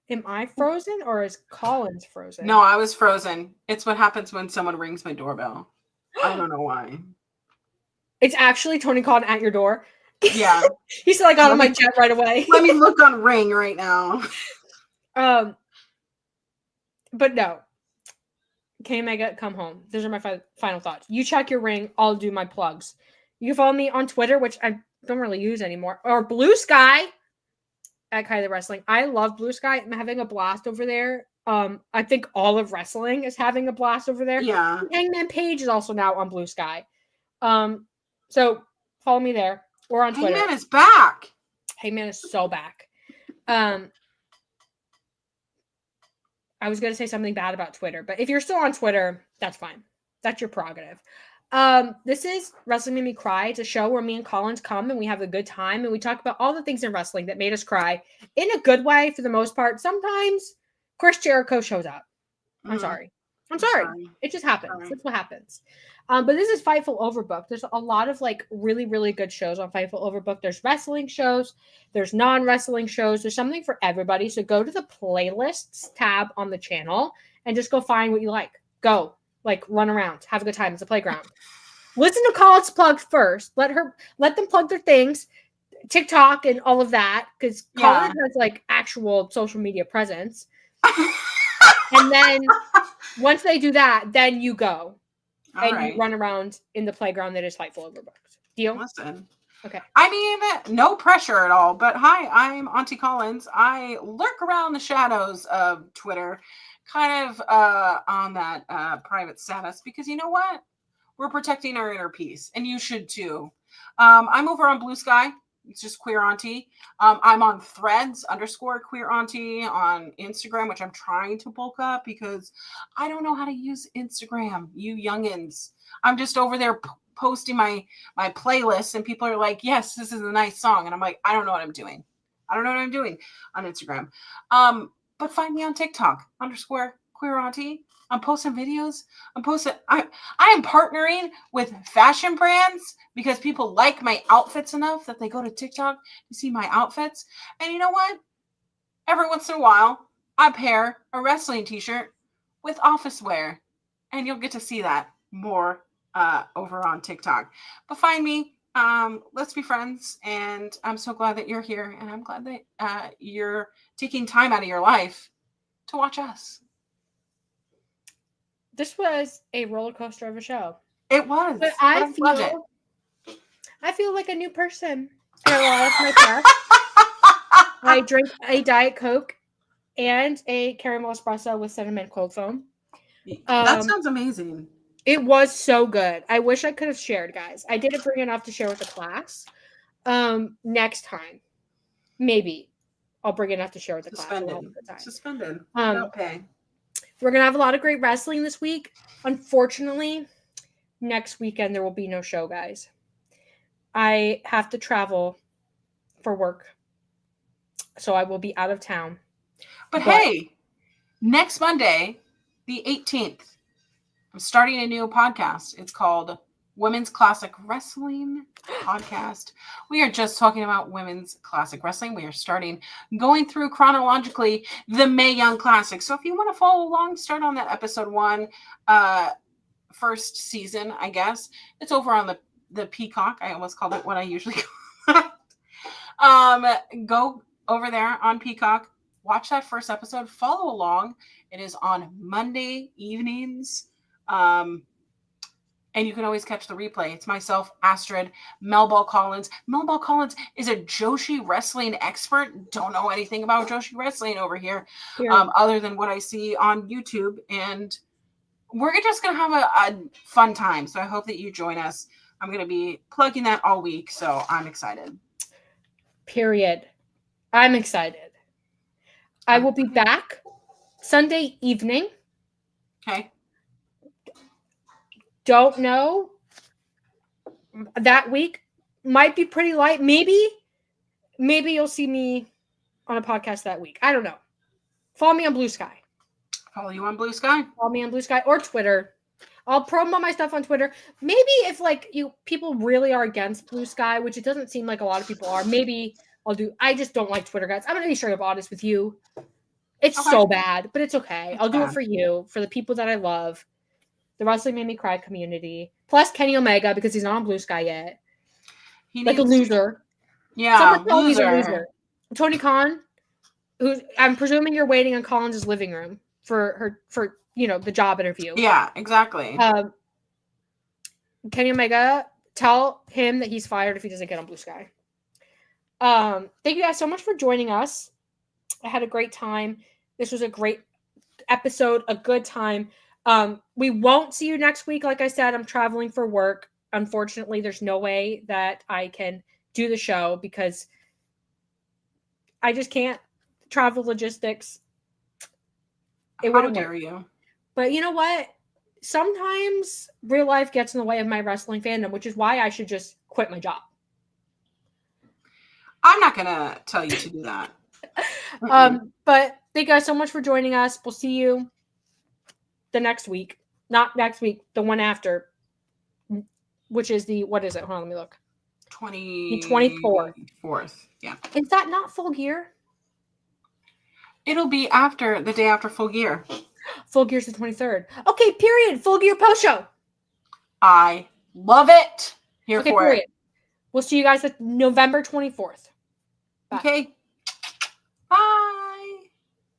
Am I frozen or is Collins frozen? No, I was frozen. It's what happens when someone rings my doorbell. I don't know why. It's actually Tony Khan at your door. Yeah. He said I got on my jet right away. Let me look on Ring right now. But no. Kenny Omega, come home. Those are my final thoughts. You check your Ring. I'll do my plugs. You can follow me on Twitter, which I don't really use anymore, or Blue Sky at Kylie Wrestling. I love Blue Sky. I'm having a blast over there. I think all of wrestling is having a blast over there. Yeah. Hangman Page is also now on Blue Sky. So follow me there or on Twitter. Hangman is back. Hangman is so back. I was going to say something bad about Twitter, but if you're still on Twitter, that's fine. That's your prerogative. This is Wrestling Made Me Cry. It's a show where me and Collins come and we have a good time and we talk about all the things in wrestling that made us cry in a good way for the most part. Sometimes Chris Jericho shows up. I'm sorry. It just happens. Sorry. That's what happens. But this is Fightful Overbooked. There's a lot of like really, really good shows on Fightful Overbooked. There's wrestling shows. There's non-wrestling shows. There's something for everybody. So go to the playlists tab on the channel and just go find what you like. Go. Like run around. Have a good time. It's a playground. Listen to Collins plug first. Let them plug their things. TikTok and all of that. Because Collins has like actual social media presence. And then once they do that, then you go. You run around in the playground that is Fightful Overbooked. Deal? Listen. Okay. I mean, no pressure at all. But hi, I'm Auntie Collins. I lurk around the shadows of Twitter, kind of on that private status, because you know what? We're protecting our inner peace, and you should too. I'm over on Blue Sky. It's just Queer Auntie. I'm on Threads _Queer Auntie on Instagram, which I'm trying to bulk up because I don't know how to use Instagram, you youngins. I'm just over there posting my playlist and people are like, yes, this is a nice song. And I'm like, I don't know what I'm doing. I don't know what I'm doing on Instagram. But find me on TikTok _Queer Auntie. I'm posting videos. I am partnering with fashion brands because people like my outfits enough that they go to TikTok to see my outfits. And you know what? Every once in a while, I pair a wrestling t-shirt with office wear. And you'll get to see that more over on TikTok. But find me. Let's be friends. And I'm so glad that you're here. And I'm glad that you're taking time out of your life to watch us. This was a roller coaster of a show. It was. But I feel like a new person. And I love my car. I drink a Diet Coke and a caramel espresso with cinnamon cold foam. That sounds amazing. It was so good. I wish I could have shared, guys. I didn't bring enough to share with the class. Next time, maybe I'll bring enough to share with the class. Suspended. Okay. We're going to have a lot of great wrestling this week. Unfortunately, next weekend there will be no show, guys. I have to travel for work. So I will be out of town. But hey, next Monday, the 18th, I'm starting a new podcast. It's called Women's Classic Wrestling Podcast. We are just talking about women's classic wrestling. We are going through chronologically the Mae Young Classic. So if you want to follow along, start on that episode 1, first season, I guess. It's over on the Peacock. I almost called it what I usually call it. Go over there on Peacock. Watch that first episode. Follow along. It is on Monday evenings. And you can always catch the replay. It's myself, Astrid, Melball Collins. Melball Collins is a Joshi wrestling expert. Don't know anything about Joshi wrestling over here, other than what I see on YouTube. And we're just going to have a fun time. So I hope that you join us. I'm going to be plugging that all week. So I'm excited. Period. I'm excited. I will be back Sunday evening. Okay. Don't know. That week might be pretty light. Maybe you'll see me on a podcast that week. I don't know. Follow me on Blue Sky. Follow you on Blue Sky? Follow me on Blue Sky or Twitter. I'll promote my stuff on Twitter. Maybe if people really are against Blue Sky, which it doesn't seem like a lot of people are, maybe I'll do. I just don't like Twitter, guys. I'm going to be straight up honest with you. It's so bad, but it's okay. I'll do it for you, for the people that I love. The Wrestling Made Me Cry community. Plus Kenny Omega, because he's not on Blue Sky yet. A loser. Yeah, loser. Tony Khan, who I'm presuming you're waiting in Collins' living room for the job interview. Yeah, exactly. Kenny Omega, tell him that he's fired if he doesn't get on Blue Sky. Thank you guys so much for joining us. I had a great time. This was a great episode, a good time. We won't see you next week. Like I said, I'm traveling for work. Unfortunately, there's no way that I can do the show because I just can't. Travel logistics. How dare you? But you know what? Sometimes real life gets in the way of my wrestling fandom, which is why I should just quit my job. I'm not going to tell you to do that. But thank you guys so much for joining us. We'll see you the next week. Not next week, the one after, which is what is it? Hold on, let me look. 24th. Yeah. Is that not Full Gear? It'll be the day after Full Gear. Full Gear's the 23rd. Okay, period. Full Gear post show. I love it. Here for it. We'll see you guys at November 24th. Bye. Okay.